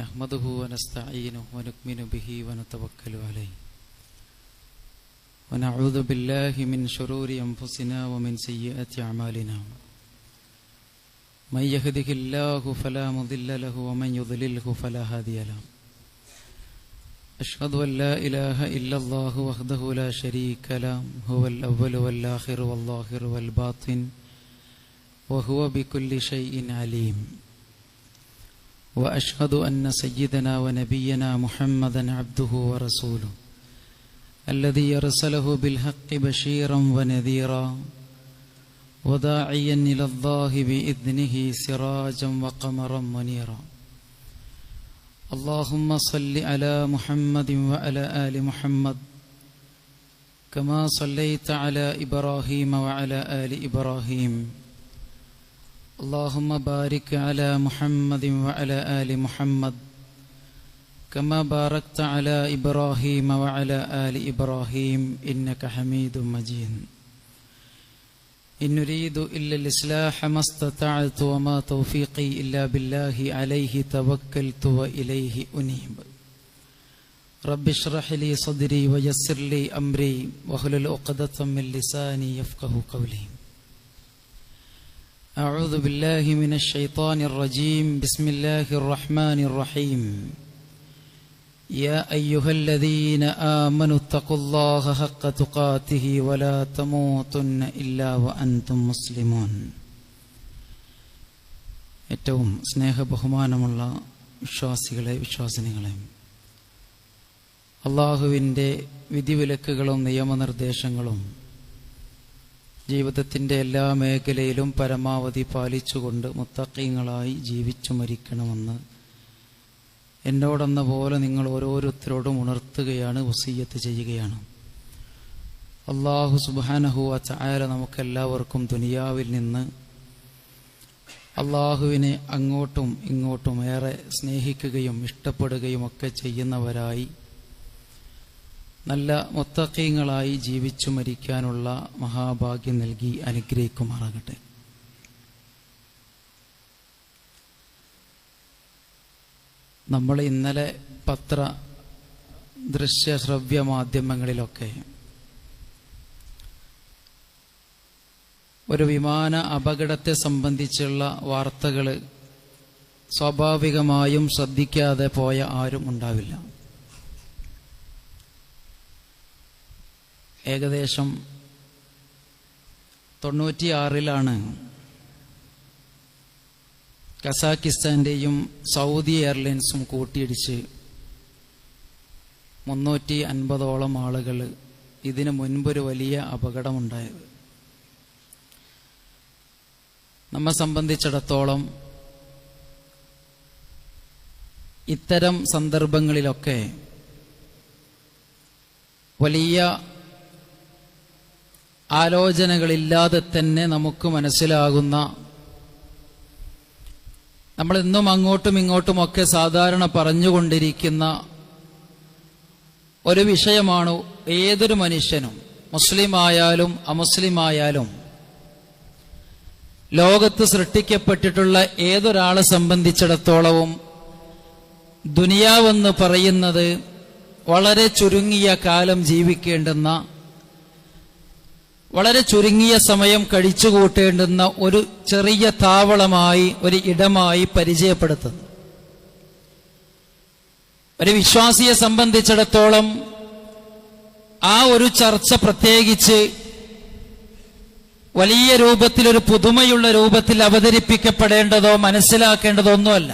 نحمده ونستعينه ونؤمن به ونتوكل عليه ونعوذ بالله من شرور أنفسنا ومن سيئات أعمالنا من يهده الله فلا مضل له ومن يضلله فلا هادي له أشهد أن لا إله إلا الله وحده لا شريك له هو الأول والآخر والظاهر والباطن وهو بكل شيء عليم وأشهد أن سيدنا ونبينا محمدا عبده ورسوله الذي أرسله بالحق بشيرا ونذيرا وداعيا إلى الله بإذنه سراجا وقمرا منيرا اللهم صل على محمد وعلى آل محمد كما صليت على إبراهيم وعلى آل إبراهيم اللهم بارك على محمد وعلى آل محمد كما باركت على إبراهيم وعلى آل إبراهيم إنك حميد مجيد إن نريد إلا الإصلاح ما استطعت وما توفيقي إلا بالله عليه توكلت وإليه أنيب رب اشرح لي صدري ويسر لي أمري واحلل عقدة من لساني يفقه قولي أعوذ بالله من الشيطان الرجيم بسم الله الرحمن الرحيم يا أيها الذين آمنوا اتقوا الله حق تقاته ولا تموتن إلا وأنتم مسلمون ഏറ്റവും സ്നേഹബഹുമാനമുള്ള വിശ്വാസികളെ വിശ്വാസിനികളെ അള്ളാഹുവിൻ്റെ വിധിവിലക്കുകളും നിയമനിർദ്ദേശങ്ങളും ജീവിതത്തിൻ്റെ എല്ലാ മേഖലയിലും പരമാവധി പാലിച്ചുകൊണ്ട് മുത്തഖീങ്ങളായി ജീവിച്ചു മരിക്കണമെന്ന് എന്നോടെന്ന പോലെ നിങ്ങൾ ഓരോരുത്തരോടും ഉണർത്തുകയാണ്, വസിയ്യത്ത് ചെയ്യുകയാണ്. അല്ലാഹു സുബ്ഹാനഹു വ തആല നമുക്കെല്ലാവർക്കും ദുനിയാവിൽ നിന്ന് അള്ളാഹുവിനെ അങ്ങോട്ടും ഇങ്ങോട്ടും ഏറെ സ്നേഹിക്കുകയും ഇഷ്ടപ്പെടുകയും ഒക്കെ ചെയ്യുന്നവരായി നല്ല മുത്തഖീങ്ങളായി ജീവിച്ചു മരിക്കാനുള്ള മഹാഭാഗ്യം നൽകി അനുഗ്രഹിക്കുമാറാകട്ടെ. നമ്മൾ ഇന്നലെ പത്ര ദൃശ്യ ശ്രവ്യ മാധ്യമങ്ങളിലൊക്കെ ഒരു വിമാന അപകടത്തെ സംബന്ധിച്ചുള്ള വാർത്തകൾ സ്വാഭാവികമായും ശ്രദ്ധിക്കാതെ പോയ ആരും ഉണ്ടാവില്ല. ഏകദേശം 96 കസാക്കിസ്ഥാന്റെയും സൗദി എയർലൈൻസും കൂട്ടിയിടിച്ച് 350ഓളം ആളുകൾ ഇതിനു മുൻപൊരു വലിയ അപകടമുണ്ടായത്. നമ്മെ സംബന്ധിച്ചിടത്തോളം ഇത്തരം സന്ദർഭങ്ങളിലൊക്കെ വലിയ ആലോചനകളില്ലാതെ തന്നെ നമുക്ക് മനസ്സിലാകുന്ന, നമ്മളെന്നും അങ്ങോട്ടും ഇങ്ങോട്ടുമൊക്കെ സാധാരണ പറഞ്ഞുകൊണ്ടിരിക്കുന്ന ഒരു വിഷയമാണ്. ഏതൊരു മനുഷ്യനും, മുസ്ലിമായാലും അമുസ്ലിമായാലും, ലോകത്ത് സൃഷ്ടിക്കപ്പെട്ടിട്ടുള്ള ഏതൊരാളെ സംബന്ധിച്ചിടത്തോളവും ദുനിയാവെന്ന് പറയുന്നത് വളരെ ചുരുങ്ങിയ കാലം ജീവിക്കേണ്ടുന്ന, വളരെ ചുരുങ്ങിയ സമയം കഴിച്ചുകൂട്ടേണ്ടുന്ന ഒരു ചെറിയ താവളമായി, ഒരു ഇടമായി പരിചയപ്പെടുത്തുന്നു. ഒരു വിശ്വാസിയെ സംബന്ധിച്ചിടത്തോളം ആ ഒരു ചർച്ച പ്രത്യേകിച്ച് വലിയ രൂപത്തിൽ, ഒരു പുതുമയുള്ള രൂപത്തിൽ അവതരിപ്പിക്കപ്പെടേണ്ടതോ മനസ്സിലാക്കേണ്ടതോ ഒന്നുമല്ല.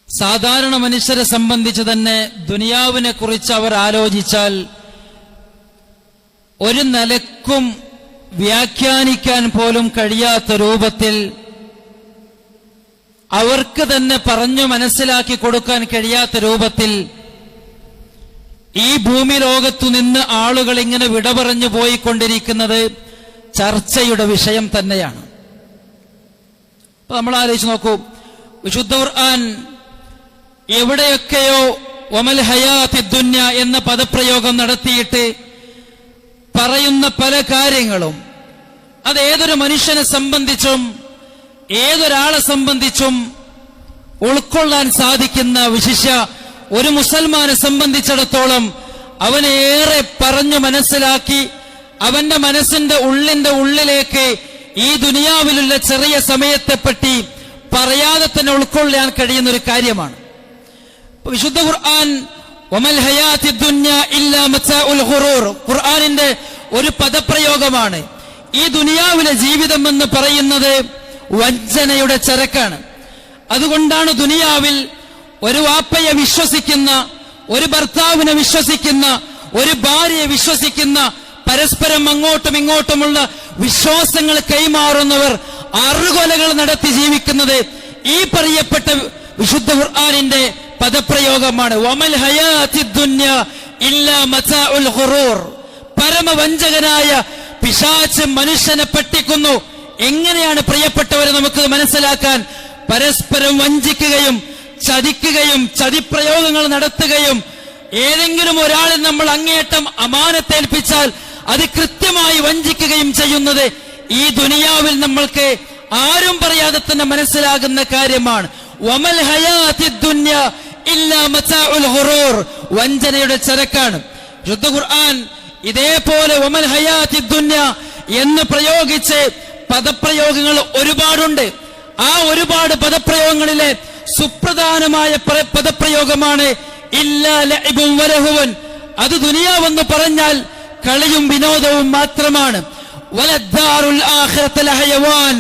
സാധാരണ മനുഷ്യരെ സംബന്ധിച്ച് തന്നെ ദുനിയാവിനെ കുറിച്ച് അവർ ആലോചിച്ചാൽ ഒരു നിലക്കും വ്യാഖ്യാനിക്കാൻ പോലും കഴിയാത്ത രൂപത്തിൽ, അവർക്ക് തന്നെ പറഞ്ഞു മനസ്സിലാക്കി കൊടുക്കാൻ കഴിയാത്ത രൂപത്തിൽ ഈ ഭൂമി ലോകത്തു നിന്ന് ആളുകൾ ഇങ്ങനെ വിട പറഞ്ഞു പോയിക്കൊണ്ടിരിക്കുന്നത് ചർച്ചയുടെ വിഷയം തന്നെയാണ്. അപ്പൊ നമ്മൾ ആലോചിച്ച് നോക്കൂ, വിശുദ്ധ ഖുർആൻ എവിടെയൊക്കെയോ വമൽ ഹയാത്തി ദുന്യ എന്ന പദപ്രയോഗം നടത്തിയിട്ട് പറയുന്ന പല കാര്യങ്ങളും അത് ഏതൊരു മനുഷ്യനെ സംബന്ധിച്ചും ഏതൊരാളെ സംബന്ധിച്ചും ഉൾക്കൊള്ളാൻ സാധിക്കുന്ന വിശിഷ്യ ഒരു മുസൽമാനെ സംബന്ധിച്ചിടത്തോളം അവനെ ഏറെ പറഞ്ഞു മനസ്സിലാക്കി അവന്റെ മനസ്സിന്റെ ഉള്ളിലേക്ക് ഈ ദുനിയാവിലുള്ള ചെറിയ സമയത്തെപ്പറ്റി പറയാതെ തന്നെ ഉൾക്കൊള്ളാൻ കഴിയുന്ന ഒരു കാര്യമാണ്. വിശുദ്ധ ഖുർആൻ വമൽ ഹയാത്തി ദുനിയ ഇല്ലാ മതാഉൽ ഖുറൂർ ഖുർആനിന്റെ ഒരു പദപ്രയോഗമാണ്. ഈ ദുനിയാവിലെ ജീവിതം എന്ന് പറയുന്നത് വഞ്ചനയുടെ ചരക്കാണ്. അതുകൊണ്ടാണ് ദുനിയാവിൽ ഒരു വാപ്പയെ വിശ്വസിക്കുന്ന, ഒരു ഭർത്താവിനെ വിശ്വസിക്കുന്ന, ഒരു ഭാര്യയെ വിശ്വസിക്കുന്ന, പരസ്പരം അങ്ങോട്ടും ഇങ്ങോട്ടുമുള്ള വിശ്വാസങ്ങൾ കൈമാറുന്നവർ അറുകൊലകൾ നടത്തി ജീവിക്കുന്നത് ഈ പറയപ്പെട്ട വിശുദ്ധ ഖുർആനിന്റെ പദപ്രയോഗമാണ്. വമൽ ഹയാത്തി ദുനിയ ഇല്ലാ മതാഉൽ ഖുറൂർ. പരമവഞ്ചകനായ പിശാച് മനുഷ്യനെ പറ്റിക്കുന്നു. എങ്ങനെയാണ് പ്രിയപ്പെട്ടവരെ നമുക്ക് മനസ്സിലാക്കാൻ? പരസ്പരം വഞ്ചിക്കുകയും ചതിക്കുകയും ചതിപ്രയോഗങ്ങൾ നടത്തുകയും ഏതെങ്കിലും ഒരാളെ നമ്മൾ അങ്ങേയറ്റം അമാനത്തേൽപ്പിച്ചാൽ അത് കൃത്യമായി വഞ്ചിക്കുകയും ചെയ്യുന്നത് ഈ ദുനിയാവിൽ നമ്മൾക്ക് ആരും പറയാതെ തന്നെ മനസ്സിലാകുന്ന കാര്യമാണ്. വമൽ ഹയാത്തി ദുനിയ ഇല്ലാ മതാഉൽ ഖുറൂർ. വഞ്ചനയുടെ ചരക്കാണ്. ശുദ്ധ ഖുർആൻ ഇതേപോലെ വമൽ ഹയാത്തി ദുനിയ എന്ന് പ്രയോഗിച്ച് പദപ്രയോഗങ്ങൾ ഒരുപാടുണ്ട്. ആ ഒരുപാട് പദപ്രയോഗങ്ങളിലെ സുപ്രധാനമായ പദപ്രയോഗമാണ് ഇല്ലാ ലഇബുൻ വലഹുവൻ. അത് ദുനിയാവെന്ന് പറഞ്ഞാൽ കളിയും വിനോദവും മാത്രമാണ്. വലദ്ദാറുൽ ആഖിറത്തു ലഹയവാൻ.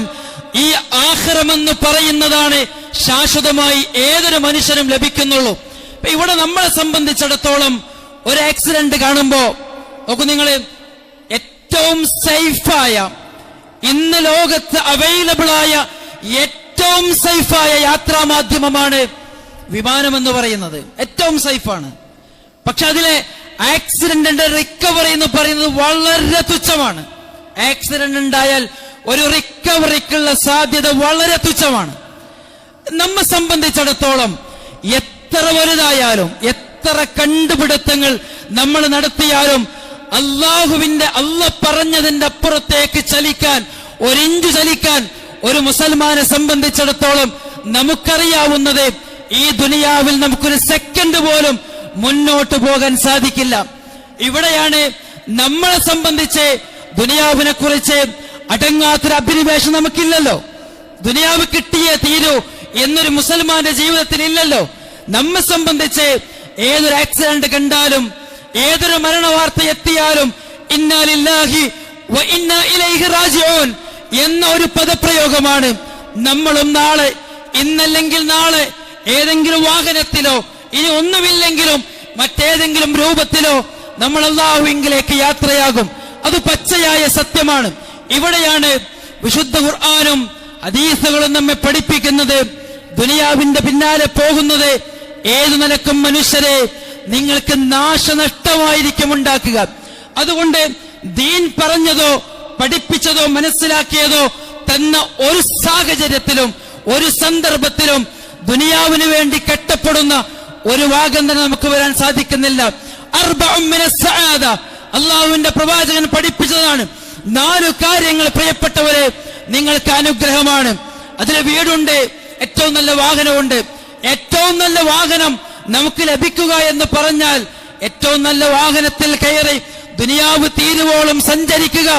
ഈ ആഖിറമെന്ന് പറയുന്നതാണ് ശാശ്വതമായി ഏതൊരു മനുഷ്യനും ലഭിക്കുന്നുള്ളൂ. ഇവിടെ നമ്മളെ സംബന്ധിച്ചിടത്തോളം ഒരു ആക്സിഡന്റ് കാണുമ്പോ നോക്കൂ നിങ്ങൾ, ഏറ്റവും സേഫായ, ഇന്ന് ലോകത്ത് അവൈലബിൾ ആയ ഏറ്റവും സേഫായ യാത്രാമാധ്യമമാണ് വിമാനമെന്ന് പറയുന്നത്. ഏറ്റവും സേഫാണ്. പക്ഷെ അതിലെ ആക്സിഡന്റിന്റെ റിക്കവറി എന്ന് പറയുന്നത് വളരെ തുച്ഛമാണ്. ആക്സിഡന്റ് ഉണ്ടായാൽ ഒരു റിക്കവറിക്കുള്ള സാധ്യത വളരെ തുച്ഛമാണ്. നമ്മെ സംബന്ധിച്ചിടത്തോളം എത്ര വലുതായാലും എത്ര കണ്ടുപിടുത്തങ്ങൾ നമ്മൾ നടത്തിയാലും അള്ളാഹ് പറഞ്ഞതിന്റെ അപ്പുറത്തേക്ക് ചലിക്കാൻ, ഒരിഞ്ചു ചലിക്കാൻ ഒരു മുസൽമാനെ സംബന്ധിച്ചിടത്തോളം നമുക്കറിയാവുന്നത് ഈ ദുനിയാവിൽ നമുക്കൊരു സെക്കൻഡ് പോലും മുന്നോട്ട് പോകാൻ സാധിക്കില്ല. ഇവിടെയാണ് നമ്മളെ സംബന്ധിച്ച് ദുനിയാവിനെ കുറിച്ച് അടങ്ങാത്തൊരു അഭിനിവേശം നമുക്കില്ലല്ലോ. ദുനിയാവ് കിട്ടിയേ തീരൂ എന്നൊരു മുസൽമാന്റെ ജീവിതത്തിൽ ഇല്ലല്ലോ. നമ്മെ സംബന്ധിച്ച് ഏതൊരു ആക്സിഡന്റ് കണ്ടാലും, ഏതൊരു മരണവാർത്ത എത്തിയാലും ഇന്നാ ലില്ലാഹി വ ഇന്നാ ഇലൈഹി റാജിഊൻ എന്ന ഒരു പദപ്രയോഗമാണ്. നമ്മളും നാളെ, ഇന്നല്ലെങ്കിൽ നാളെ ഏതെങ്കിലും വാഹനത്തിലോ ഇനി ഒന്നുമില്ലെങ്കിലും മറ്റേതെങ്കിലും രൂപത്തിലോ നമ്മൾ അല്ലാഹുവിലേക്ക് യാത്രയാകും. അത് പച്ചയായ സത്യമാണ്. ഇവിടെയാണ് വിശുദ്ധ ഖുർആനും ഹദീസുകളും നമ്മെ പഠിപ്പിക്കുന്നത്. ദുനിയാവിന്റെ പിന്നാലെ പോകുന്നത് ഏതു നിലക്കും മനുഷ്യരെ നിങ്ങൾക്ക് നാശനഷ്ടമായിരിക്കും ഉണ്ടാക്കുക. അതുകൊണ്ട് ദീൻ പറഞ്ഞതോ പഠിപ്പിച്ചതോ മനസ്സിലാക്കിയതോ തന്ന ഒരു സാഹചര്യത്തിലും ഒരു സന്ദർഭത്തിലും ദുനിയാവിന് വേണ്ടി കെട്ടപ്പെടുന്ന ഒരു ഭാഗം തന്നെ നമുക്ക് വരാൻ സാധിക്കുന്നില്ല. അള്ളാഹുവിന്റെ പ്രവാചകൻ പഠിപ്പിച്ചതാണ്. 4 കാര്യങ്ങൾ പ്രിയപ്പെട്ടവരെ നിങ്ങൾക്ക് അനുഗ്രഹമാണ്. അതിലെ വീടുണ്ട്, ഏറ്റവും നല്ല വാഹനമുണ്ട്. ഏറ്റവും നല്ല വാഹനം നമുക്ക് ലഭിക്കുക എന്ന് പറഞ്ഞാൽ ഏറ്റവും നല്ല വാഹനത്തിൽ കയറി ദുനിയാവ് തീരുവോളം സഞ്ചരിക്കുക,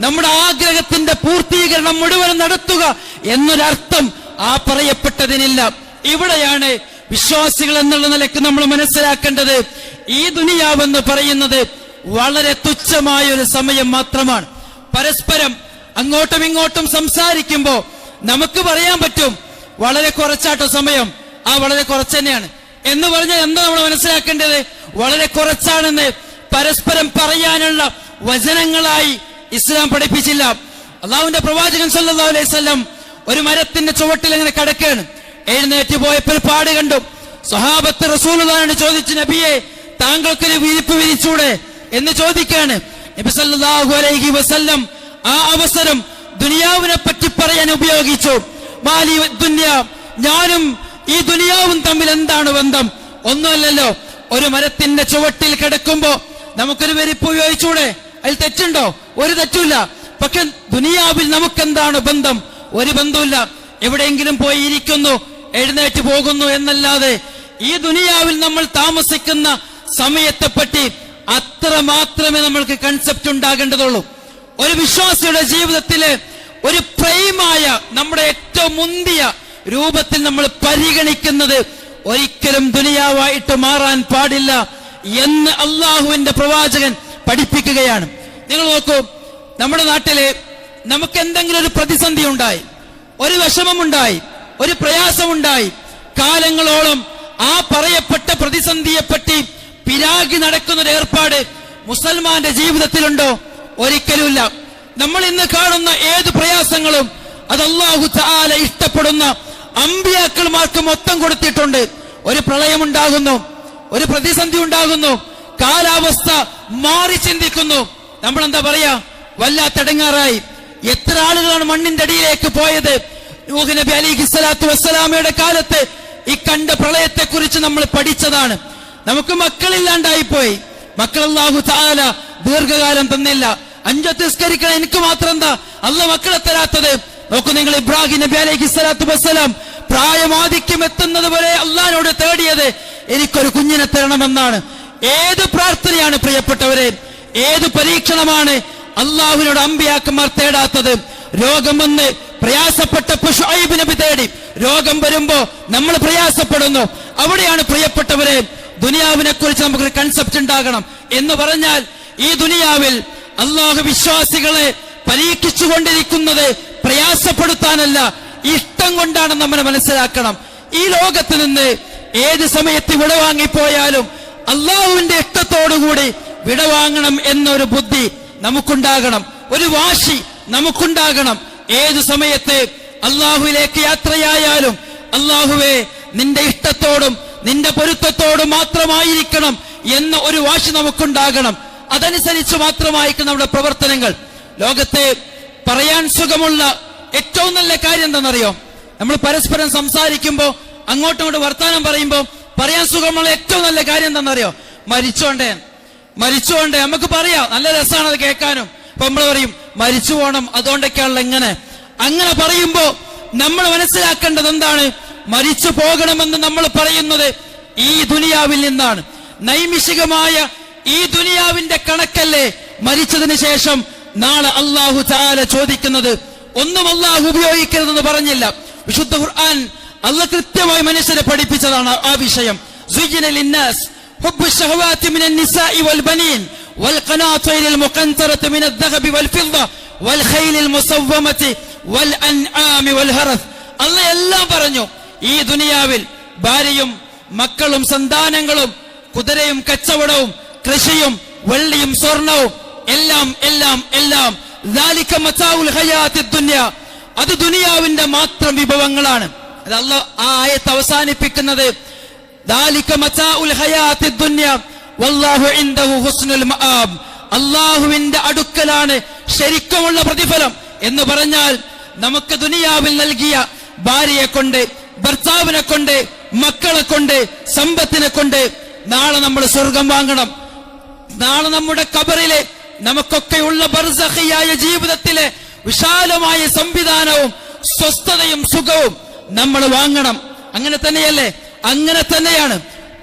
നമ്മുടെ ആഗ്രഹത്തിന്റെ പൂർത്തീകരണം മുഴുവൻ നടത്തുക എന്നൊരർത്ഥം ആ പറയപ്പെട്ടതിനില്ല. ഇവിടെയാണ് വിശ്വാസികൾ എന്നുള്ള നിലയ്ക്ക് നമ്മൾ മനസ്സിലാക്കേണ്ടത്. ഈ ദുനിയാവെന്ന് പറയുന്നത് വളരെ തുച്ഛമായ ഒരു സമയം മാത്രമാണ്. പരസ്പരം അങ്ങോട്ടും ഇങ്ങോട്ടും സംസാരിക്കുമ്പോ നമുക്ക് പറയാൻ പറ്റും വളരെ കുറച്ചാട്ടോ സമയം, ആ വളരെ കുറച്ച് തന്നെയാണ് എന്ന് പറഞ്ഞാൽ എന്താ നമ്മൾ മനസ്സിലാക്കേണ്ടത്? വളരെ കുറച്ചാണെന്ന് പരസ്പരം പറയാനുള്ള വചനങ്ങളായി ഇസ്ലാം പഠിപ്പിച്ചില്ല. അള്ളാഹുവിന്റെ പ്രവാചകൻ സല്ലല്ലാഹു അലൈഹി വസല്ലം ഒരു മരത്തിന്റെ ചുവട്ടിൽ അങ്ങനെ കിടക്കുകയാണ്. എഴുന്നേറ്റ് പോയപ്പോൾ പാട് കണ്ടു. സ്വഹാബത്ത് റസൂലുള്ളാഹിയോട് ചോദിച്ചു, നബിയെ താങ്കൾക്കൊരു വിരിപ്പ് വിരിച്ചൂടെ എന്ന് ചോദിക്കാണ്. നബി സല്ലല്ലാഹു അലൈഹി വസല്ലം ആ അവസരം ദുനിയാവിനെ പറ്റി പറയാൻ ഉപയോഗിച്ചു. മാലി ദുനിയ, ഞാനും ഈ ദുനിയാവും തമ്മിൽ എന്താണ് ബന്ധം? ഒന്നുമല്ലല്ലോ. ഒരു മരത്തിന്റെ ചുവട്ടിൽ കിടക്കുമ്പോ നമുക്കൊരു വിരിപ്പ് ഉപയോഗിച്ചൂടെ? അതിൽ തെറ്റുണ്ടോ? ഒരു തെറ്റുമില്ല. പക്ഷെ ദുനിയാവിൽ നമുക്കെന്താണ് ബന്ധം? ഒരു ബന്ധമില്ല. എവിടെയെങ്കിലും പോയി ഇരിക്കുന്നു എഴുന്നേറ്റ് പോകുന്നു എന്നല്ലാതെ ഈ ദുനിയാവിൽ നമ്മൾ താമസിക്കുന്ന സമയത്തെപ്പറ്റി അത്ര മാത്രമേ നമ്മൾക്ക് കൺസെപ്റ്റ് ഉണ്ടാകേണ്ടതുള്ളൂ. ഒരു വിശ്വാസിയുടെ ജീവിതത്തിലെ ഒരു പ്രൈമായ നമ്മുടെ ഏറ്റവും മുന്തിയ രൂപത്തിൽ നമ്മൾ പരിഗണിക്കുന്നത് ഒരിക്കലും ദുനിയാവായിട്ട് മാറാൻ പാടില്ല എന്ന് അള്ളാഹുവിന്റെ പ്രവാചകൻ പഠിപ്പിക്കുകയാണ്. നിങ്ങൾ നോക്കൂ, നമ്മുടെ നാട്ടില് നമുക്ക് എന്തെങ്കിലും ഒരു പ്രതിസന്ധി ഉണ്ടായി, ഒരു വിഷമമുണ്ടായി, ഒരു പ്രയാസമുണ്ടായി, കാലങ്ങളോളം ആ പറയപ്പെട്ട പ്രതിസന്ധിയെപ്പറ്റി പിരാഗി നടക്കുന്നൊരു ഏർപ്പാട് മുസൽമാന്റെ ജീവിതത്തിലുണ്ടോ? ഒരിക്കലുമില്ല. നമ്മൾ ഇന്ന് കാണുന്ന ഏത് പ്രയാസങ്ങളും അത് അല്ലാഹു തആല ഇഷ്ടപ്പെടുന്ന അമ്പിയാക്കന്മാർക്ക് മൊത്തം കൊടുത്തിട്ടുണ്ട്. ഒരു പ്രളയമുണ്ടാകുന്നു, ഒരു പ്രതിസന്ധി ഉണ്ടാകുന്നു, കാലാവസ്ഥ മാറി ചിന്തിക്കുന്നു, നമ്മൾ എന്താ പറയാ? വല്ലാത്തടങ്ങാറായി. എത്ര ആളുകളാണ് മണ്ണിന്റെ അടിയിലേക്ക് പോയത്? നൂഹ് നബി അലൈഹിസ്സലാത്തു വസ്സലാമയുടെ കാലത്ത് ഈ കണ്ട പ്രളയത്തെക്കുറിച്ച് നമ്മൾ പഠിച്ചതാണ്. നമുക്ക് മക്കളില്ലാണ്ടായിപ്പോയി. മക്കൾ അല്ലാഹു തആല ദീർഘകാലം തന്നില്ല. 5 നിസ്കരിക്കണ എനിക്ക് മാത്രം എന്താ അല്ലാഹ് മക്കളെ തരാത്തത്? നോക്കൂ നിങ്ങൾ, ഇബ്രാഹിം നബി അലൈഹിസ്സലാത്തു വസ്സലാം പ്രായമാധിക്യം എത്തുന്നത് വരെ അള്ളാഹിനോട് തേടിയത് എനിക്കൊരു കുഞ്ഞിനെ തരണമെന്നാണ്. ഏത് പ്രാർത്ഥനയാണ് പ്രിയപ്പെട്ടവരെ, ഏത് പരീക്ഷണമാണ് അള്ളാഹുവിനോട് അമ്പിയാക്കന്മാർ തേടാത്തത്? രോഗം വന്ന് പ്രയാസപ്പെട്ടപ്പോൾ ശുഐബ് നബി തേടി. രോഗം വരുമ്പോ നമ്മൾ പ്രയാസപ്പെടുന്നു. അവിടെയാണ് പ്രിയപ്പെട്ടവരെ ദുനിയാവിനെ കുറിച്ച് നമുക്കൊരു കൺസെപ്റ്റ് ഉണ്ടാകണം. എന്ന് പറഞ്ഞാൽ ഈ ദുനിയാവിൽ അള്ളാഹു വിശ്വാസികളെ പരീക്ഷിച്ചുകൊണ്ടിരിക്കുന്നത് പ്രയാസപ്പെടുത്താനല്ല, ഇഷ്ടം കൊണ്ടാണ് നമ്മൾ മനസ്സിലാക്കണം. ഈ ലോകത്ത് നിന്ന് ഏത് സമയത്ത് വിടവാങ്ങിപ്പോയാലും അള്ളാഹുവിന്റെ ഇഷ്ടത്തോടുകൂടി വിടവാങ്ങണം എന്നൊരു ബുദ്ധി നമുക്കുണ്ടാകണം, ഒരു വാശി നമുക്കുണ്ടാകണം. ഏതു സമയത്ത് അള്ളാഹുവിലേക്ക് യാത്രയായാലും അള്ളാഹുവേ നിന്റെ ഇഷ്ടത്തോടും നിന്റെ പൊരുത്തത്തോടും മാത്രമായിരിക്കണം എന്ന ഒരു വാശി നമുക്കുണ്ടാകണം. അതനുസരിച്ച് മാത്രമായിരിക്കും നമ്മുടെ പ്രവർത്തനങ്ങൾ. ലോകത്തെ പറയാൻ സുഖമുള്ള ഏറ്റവും നല്ല കാര്യം എന്താണെന്നറിയോ? നമ്മൾ പരസ്പരം സംസാരിക്കുമ്പോ അങ്ങോട്ടും ഇങ്ങോട്ട് വർത്താനം പറയുമ്പോ പറയാൻ സുഖമുള്ള ഏറ്റവും നല്ല കാര്യം എന്താണെന്നറിയോ? മരിച്ചോണ്ടേ നമുക്ക് പറയാം, നല്ല രസമാണ് അത് കേൾക്കാനും. അപ്പൊ നമ്മൾ പറയും മരിച്ചു പോണം, അതുകൊണ്ടൊക്കെയാണല്ലോ ഇങ്ങനെ. അങ്ങനെ പറയുമ്പോ നമ്മൾ മനസ്സിലാക്കേണ്ടത് എന്താണ്? മരിച്ചു പോകണമെന്ന് നമ്മൾ പറയുന്നത് ഈ ദുനിയാവിൽ നിന്നാണ്. നൈമിഷികമായ ഈ ദുനിയാവിന്റെ കണക്കല്ലേ മരിച്ചതിന് ശേഷം നാളെ അല്ലാഹു തആല ചോദിക്കുന്നത്. ഒന്നും അല്ലാഹു ഉപയോഗിക്കരുതെന്ന് പറഞ്ഞില്ല. വിശുദ്ധ ഖുർആൻ അല്ലാഹു കൃത്യമായി മനുഷ്യരെ പഠിപ്പിച്ചതാണ് ആ വിഷയം. സുയ്യിന ലിന്നാസ് ഹുബ്ബു ശഹവാതി മിനൻ നിസാഇ വൽ ബനീൻ വൽ ഖനാതീരിൽ മുഖന്തറതി മിനൽ ദഹബി വൽ ഫിദ്ദ വൽ ഖൈലിൽ മുസവ്വമതി വൽ അൻആമി വൽ ഹറസ്. അല്ലാഹു എല്ലാം പറഞ്ഞു. ഈ ദുനിയാവിൽ ഭാര്യയും മക്കളും സന്താനങ്ങളും കുതിരയും കച്ചവടവും കൃഷിയും വെള്ളിയും സ്വർണവും എല്ലാം എല്ലാം എല്ലാം ദാലിക മതാഉൽ ഹയാത്തിദ് ദുനിയ, അത് ദുനിയാവിന്റെ മാത്രം വിഭവങ്ങളാണ്. അത് അല്ലാഹു ആ ആയത്ത് അവസാനിപ്പിക്കുന്നത് ദാലിക മതാഉൽ ഹയാത്തിദ് ദുനിയ വല്ലാഹു ഇൻദഹു ഹുസ്നുൽ മആബ്, അല്ലാഹുവിന്റെ അടുക്കലാണ് ശരിക്കുമുള്ള പ്രതിഫലം എന്ന് പറഞ്ഞാൽ നമുക്ക് ദുനിയാവിൽ നൽകിയ ഭാര്യയെ കൊണ്ട്, ഭർത്താവിനെ കൊണ്ട്, മക്കളെ കൊണ്ട്, സമ്പത്തിനെ കൊണ്ട് നാളെ നമ്മൾ സ്വർഗം വാങ്ങണം. നാളെ നമ്മുടെ ഖബറിലെ നമുക്കൊക്കെയുള്ള ബർസഖിയായ ജീവിതത്തിലെ വിശാലമായ സംവിധാനവും സ്വസ്ഥതയും സുഖവും നമ്മൾ വാങ്ങണം. അങ്ങനെ തന്നെയല്ലേ? അങ്ങനെ തന്നെയാണ്.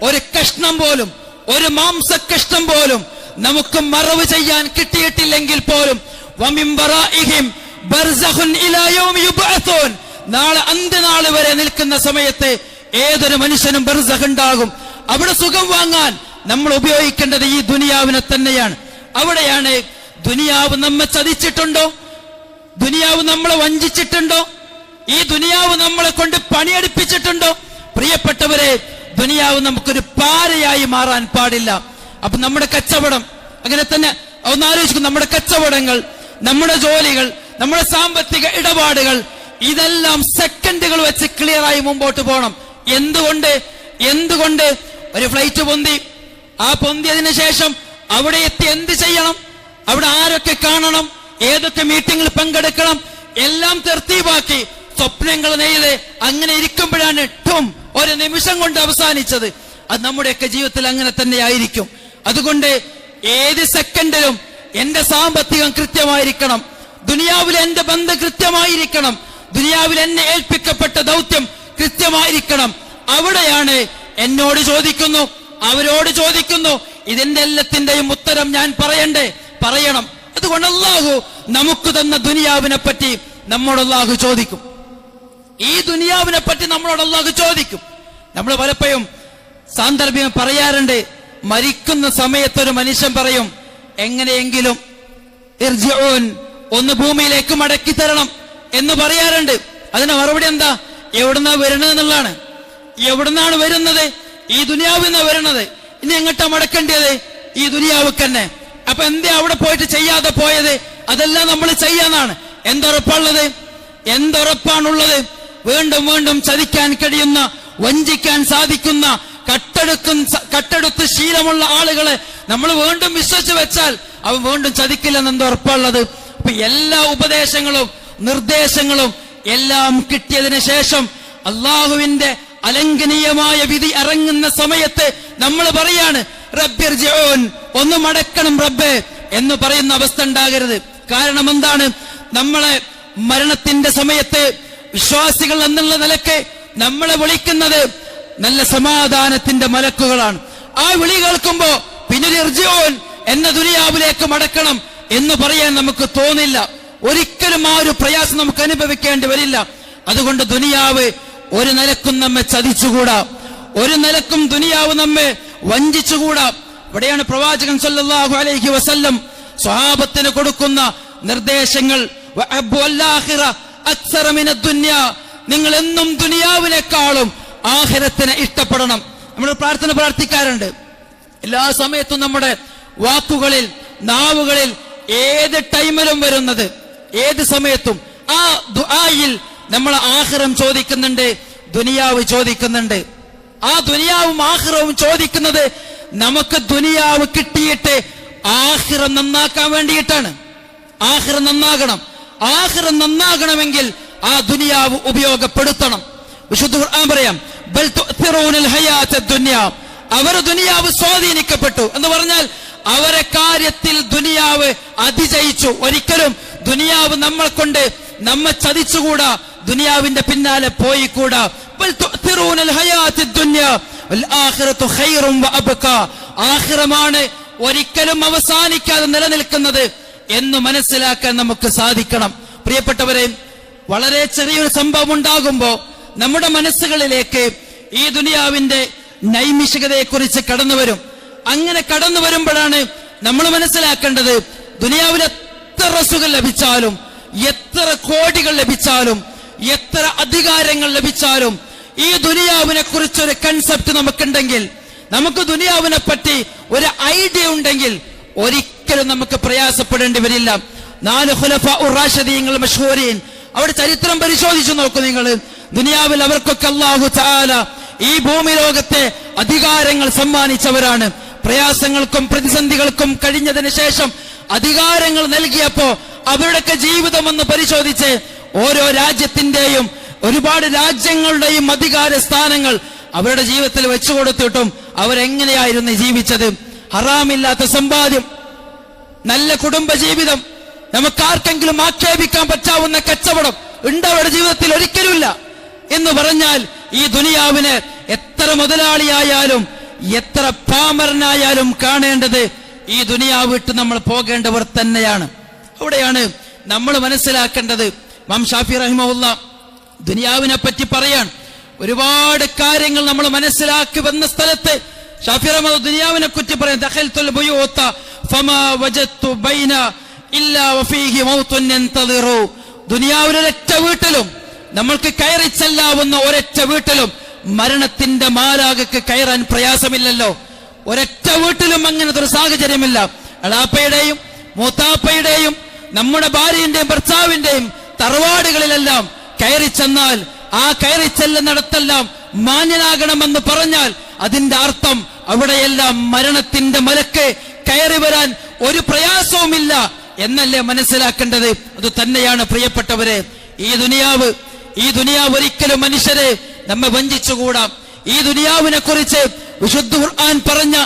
ഒരു കഷ്ണം പോലും, ഒരു മാംസകഷ്ണം പോലും നമുക്ക് മറവ് ചെയ്യാൻ കിട്ടിയിട്ടില്ലെങ്കിൽ പോലും വമിൻ വറാഇഹിം ബർസഖുൻ ഇലാ യൗമി യുബ്അസൂൻ, നാളെ അന്ത്യനാൾ വരെ നിൽക്കുന്ന സമയത്ത് ഏതൊരു മനുഷ്യനും ബർസഖ് ഉണ്ടാകും. അവിടെ സുഖം വാങ്ങാൻ നമ്മൾ ഉപയോഗിക്കേണ്ടത് ഈ ദുനിയാവിനെ തന്നെയാണ്. അവിടെയാണ് ദുനിയാവ് നമ്മെ ചതിച്ചിട്ടുണ്ടോ? ദുനിയാവ് നമ്മളെ വഞ്ചിച്ചിട്ടുണ്ടോ? ഈ ദുനിയാവ് നമ്മളെ കൊണ്ട് പണിയെടുപ്പിച്ചിട്ടുണ്ടോ? പ്രിയപ്പെട്ടവരെ, ദുനിയാവ് നമുക്കൊരു പാരയായി മാറാൻ പാടില്ല. അപ്പൊ നമ്മുടെ കച്ചവടം അങ്ങനെ തന്നെ ഒന്ന് ആലോചിക്കും. നമ്മുടെ കച്ചവടങ്ങൾ, നമ്മുടെ ജോലികൾ, നമ്മുടെ സാമ്പത്തിക ഇടപാടുകൾ ഇതെല്ലാം സെക്കൻഡുകൾ വെച്ച് ക്ലിയറായി മുമ്പോട്ട് പോകണം. എന്തുകൊണ്ട് ഒരു ഫ്ലൈറ്റ് പൊന്തി, ആ പൊന്തിയതിനു ശേഷം അവിടെ എത്തി എന്ത് ചെയ്യണം, അവിടെ ആരൊക്കെ കാണണം, ഏതൊക്കെ മീറ്റിംഗിൽ പങ്കെടുക്കണം, എല്ലാം തെർത്തീബാക്കി സ്വപ്നങ്ങൾ നെയ്ത് അങ്ങനെ ഇരിക്കുമ്പോഴാണ് ഒരു നിമിഷം കൊണ്ട് അവസാനിച്ചത്. അത് നമ്മുടെയൊക്കെ ജീവിതത്തിൽ അങ്ങനെ തന്നെ ആയിരിക്കും. അതുകൊണ്ട് ഏത് സെക്കൻഡിലും എന്റെ സാമ്പത്തികം കൃത്യമായിരിക്കണം, ദുനിയാവിൽ എന്റെ ബന്ധം കൃത്യമായിരിക്കണം, ദുനിയാവിൽ എന്നെ ഏൽപ്പിക്കപ്പെട്ട ദൗത്യം കൃത്യമായിരിക്കണം. അവിടെയാണ് എന്നോട് ചോദിക്കുന്നു, അവരോട് ചോദിക്കുന്നു, ഇതിന്റെ എല്ലാത്തിന്റെയും ഉത്തരം ഞാൻ പറയണം. അതുകൊണ്ട് അല്ലാഹു നമുക്ക് തന്ന ദുനിയാവിനെ പറ്റി നമ്മോട് അല്ലാഹു ചോദിക്കും. ഈ ദുനിയാവിനെ പറ്റി നമ്മളോട് അല്ലാഹു ചോദിക്കും. നമ്മൾ പലപ്പോഴും സാന്ദർഭ്യം പറയാറുണ്ട്, മരിക്കുന്ന സമയത്തൊരു മനുഷ്യൻ പറയും, എങ്ങനെയെങ്കിലും ഇർജിഊൻ, ഒന്ന് ഭൂമിയിലേക്ക് മടക്കി തരണം എന്ന് പറയാറുണ്ട്. അതിന് മറുപടി എന്താ? എവിടുന്നാ വരുന്നത് എന്നുള്ളതാണ്. എവിടുന്നാണ് വരുന്നത്? ഈ ദുനിയാവിൽ നിന്നാ വരുന്നത്. ഇനി എങ്ങോട്ടാ മടക്കേണ്ടത്? ഈ ദുനിയാവ് തന്നെ. അപ്പൊ എന്തേ അവിടെ പോയിട്ട് ചെയ്യാതെ പോയത്? അതെല്ലാം നമ്മൾ ചെയ്യാന്നാണ്. എന്തുറപ്പാണുള്ളത്? വീണ്ടും വീണ്ടും ചതിക്കാൻ കഴിയുന്ന, വഞ്ചിക്കാൻ സാധിക്കുന്ന, കട്ടെടുത്ത് ശീലമുള്ള ആളുകളെ നമ്മൾ വീണ്ടും വിശ്വസിച്ച് വെച്ചാൽ അവ വീണ്ടും ചതിക്കില്ലെന്ന് എന്തുറപ്പാണുള്ളത്? അപ്പൊ എല്ലാ ഉപദേശങ്ങളും നിർദ്ദേശങ്ങളും എല്ലാം കിട്ടിയതിനു ശേഷം അള്ളാഹുവിന്റെ അലംഘനീയമായ വിധി ഇറങ്ങുന്ന സമയത്ത് നമ്മൾ പറയാണ്, റബ്ബിർജിഊൻ, ഒന്ന് മടക്കണം റബ്ബേ എന്ന് പറയുന്ന അവസ്ഥ ഉണ്ടാകരുത്. കാരണം എന്താണ്? നമ്മളെ മരണത്തിന്റെ സമയത്ത് വിശ്വാസികൾ എന്നുള്ള നിലക്ക് നമ്മളെ വിളിക്കുന്നത് നല്ല സമാധാനത്തിന്റെ മലക്കുകളാണ്. ആ വിളി കേൾക്കുമ്പോ പിന്നീട് ഇർജിഊൻ എന്ന ദുനിയാവിലേക്ക് മടക്കണം എന്ന് പറയാൻ നമുക്ക് തോന്നില്ല. ഒരിക്കലും ആ ഒരു പ്രയാസം നമുക്ക് അനുഭവിക്കേണ്ടി വരില്ല. അതുകൊണ്ട് ദുനിയാവ് ഒരു നിലക്കും നമ്മെ ചതിച്ചുകൂടാ, ഒരു നിലക്കും ദുനിയാവ് നമ്മെ വഞ്ചിച്ചുകൂടാ. ഇവിടെയാണ് പ്രവാചകൻ സല്ലല്ലാഹു അലൈഹി വസല്ലം സ്വഹാബത്തിന് കൊടുക്കുന്ന നിർദ്ദേശങ്ങൾ. നിങ്ങൾ എന്നും ദുനിയാവിനേക്കാളും ആഖിറത്തിനെ ഇഷ്ടപ്പെടണം. നമ്മൾ പ്രാർത്ഥിക്കാറുണ്ട്. എല്ലാ സമയത്തും നമ്മുടെ വാക്കുകളിൽ, നാവുകളിൽ, ഏത് ടൈമിലും വരുന്നത്, ഏത് സമയത്തും ആ ദുആയിൽ നമ്മൾ ആഖിറം ചോദിക്കുന്നുണ്ട്, ദുനിയാവ് ചോദിക്കുന്നുണ്ട്. ആ ദുനിയാവും ആഖിറവും ചോദിക്കുന്നത് നമുക്ക് ദുനിയാവ് കിട്ടിയിട്ട് ആഖിറം നന്നാക്കാൻ വേണ്ടിയിട്ടാണ്. ആഖിറം നന്നാകണം. ആഖിറം നന്നാകണമെങ്കിൽ ആ ദുനിയാവ് ഉപയോഗപ്പെടുത്തണം. വിശുദ്ധ ഖുർആൻ പറയാം, ബൽ തുഅ്തിറൂനൽ ഹയാത്തദ് ദുനിയ, അവർ ദുനിയാവ് സ്വാധീനിക്കപ്പെട്ടു എന്ന് പറഞ്ഞാൽ അവരെ കാര്യത്തിൽ ദുനിയാവ് അതിജയിച്ചു. ഒരിക്കലും ദുനിയാവ് നമ്മെ ചതിച്ചുകൂടാ, ദുനിയാവിന്റെ പിന്നാലെ പോയിക്കൂടാ. ബൽ തുഅ്തിറൂനൽ ഹയാത്തദ് ദുനിയ വൽ ആഖിറതു ഖൈറുൻ വഅബ്ഖാ, ആഖിറമാണ് ഒരിക്കലും അവസാനിക്കാതെ നിലനിൽക്കുന്നത് എന്ന് മനസ്സിലാക്കാൻ നമുക്ക് സാധിക്കണം. പ്രിയപ്പെട്ടവരെ, വളരെ ചെറിയൊരു സംഭവം ഉണ്ടാകുമ്പോ നമ്മുടെ മനസ്സുകളിലേക്ക് ഈ ദുനിയാവിന്റെ നൈമിഷികതയെക്കുറിച്ച് കടന്നു വരും. അങ്ങനെ കടന്നു വരുമ്പോഴാണ് നമ്മൾ മനസ്സിലാക്കേണ്ടത്, ദുനിയാവിൽ എത്ര സുഖം ലഭിച്ചാലും, എത്ര കോടികൾ ലഭിച്ചാലും, എത്ര അധികാരങ്ങൾ ലഭിച്ചാലും, ഈ ദുനിയാവിനെ കുറിച്ചൊരു കൺസെപ്റ്റ് നമുക്കുണ്ടെങ്കിൽ, നമുക്ക് ദുനിയാവിനെ പറ്റി ഒരു ഐഡിയ ഉണ്ടെങ്കിൽ ഒരിക്കലും നമുക്ക് പ്രയാസപ്പെടേണ്ടി വരില്ല. 4 ഖുലഫാഉർ റാഷിദീങ്ങൾ മശ്ഹൂരീൻ, അവിടെ ചരിത്രം പരിശോധിച്ചു നോക്കൂ നിങ്ങൾ. ദുനിയാവിൽ അവർക്കൊക്കെ അല്ലാഹു തആല ഈ ഭൂമി ലോകത്തെ അധികാരങ്ങൾ സമ്മാനിച്ചവരാണ്. പ്രയാസങ്ങൾക്കും പ്രതിസന്ധികൾക്കും കഴിഞ്ഞതിന് ശേഷം അധികാരങ്ങൾ നൽകിയപ്പോ അവരുടെയൊക്കെ ജീവിതം ഒന്ന് പരിശോധിച്ച്, ഓരോ രാജ്യത്തിന്റെയും, ഒരുപാട് രാജ്യങ്ങളുടെയും അധികാര സ്ഥാനങ്ങൾ അവരുടെ ജീവിതത്തിൽ വെച്ചു കൊടുത്തിട്ടും അവരെങ്ങനെയായിരുന്നു ജീവിച്ചത്? ഹറാമില്ലാത്ത സമ്പാദ്യം, നല്ല കുടുംബ ജീവിതം, നമുക്കാർക്കെങ്കിലും ആക്ഷേപിക്കാൻ പറ്റാവുന്ന കച്ചവടം ഉണ്ട് അവരുടെ ജീവിതത്തിൽ? ഒരിക്കലുമില്ല. എന്ന് പറഞ്ഞാൽ ഈ ദുനിയാവിന് എത്ര മുതലാളിയായാലും എത്ര പാമരനായാലും കാണേണ്ടത് ഈ ദുനിയാവ് വിട്ട് നമ്മൾ പോകേണ്ടവർ തന്നെയാണ്. അവിടെയാണ് നമ്മൾ മനസ്സിലാക്കേണ്ടത്. ഇമാം ഷാഫി റഹിമഹുല്ല ദുനിയാവിനെ പറ്റി പറയാൻ ഒരുപാട് കാര്യങ്ങൾ നമ്മൾ മനസ്സിലാക്കി വന്ന സ്ഥലത്ത് ഷാഫി റഹിമഹുല്ല ദുനിയാവിനെ കുറിച്ച് പറയാൻ, ദഖൽതുൽ ബുയൂത ഫമാ വജദ്തു ബൈന ഇല്ലാ വഫീഹി മൗതുൻ യൻതദിറു, ദുനിയാവിലൊരൊറ്റ വീട്ടിലും, നമ്മൾക്ക് കയറി ചെല്ലാവുന്ന ഒരൊറ്റ വീട്ടിലും മരണത്തിന്റെ മാലാഖയ്ക്ക് കയറാൻ പ്രയാസമില്ലല്ലോ. ഒരൊറ്റ വീട്ടിലും അങ്ങനത്തെ ഒരു സാഹചര്യമില്ല. അളാപ്പയുടെയും മൂത്താപ്പയുടെയും നമ്മുടെ ഭാര്യന്റെയും ഭർത്താവിന്റെയും തറവാടുകളിലെല്ലാം കയറി ചെന്നാൽ ആ കയറി ചെല്ലുന്നിടത്തെല്ലാം മാന്യനാകണമെന്ന് പറഞ്ഞാൽ അതിന്റെ അർത്ഥം അവിടെയെല്ലാം മരണത്തിന്റെ മലക്ക് കയറി വരാൻ ഒരു പ്രയാസവുമില്ല എന്നല്ലേ മനസ്സിലാക്കേണ്ടത്? അത് തന്നെയാണ് പ്രിയപ്പെട്ടവരെ ഈ ദുനിയാവ് ഒരിക്കലും മനുഷ്യരെ നമ്മെ വഞ്ചിച്ചുകൂടാ. ഈ ദുനിയാവിനെ കുറിച്ച് വിശുദ്ധ ഖുർആൻ പറഞ്ഞ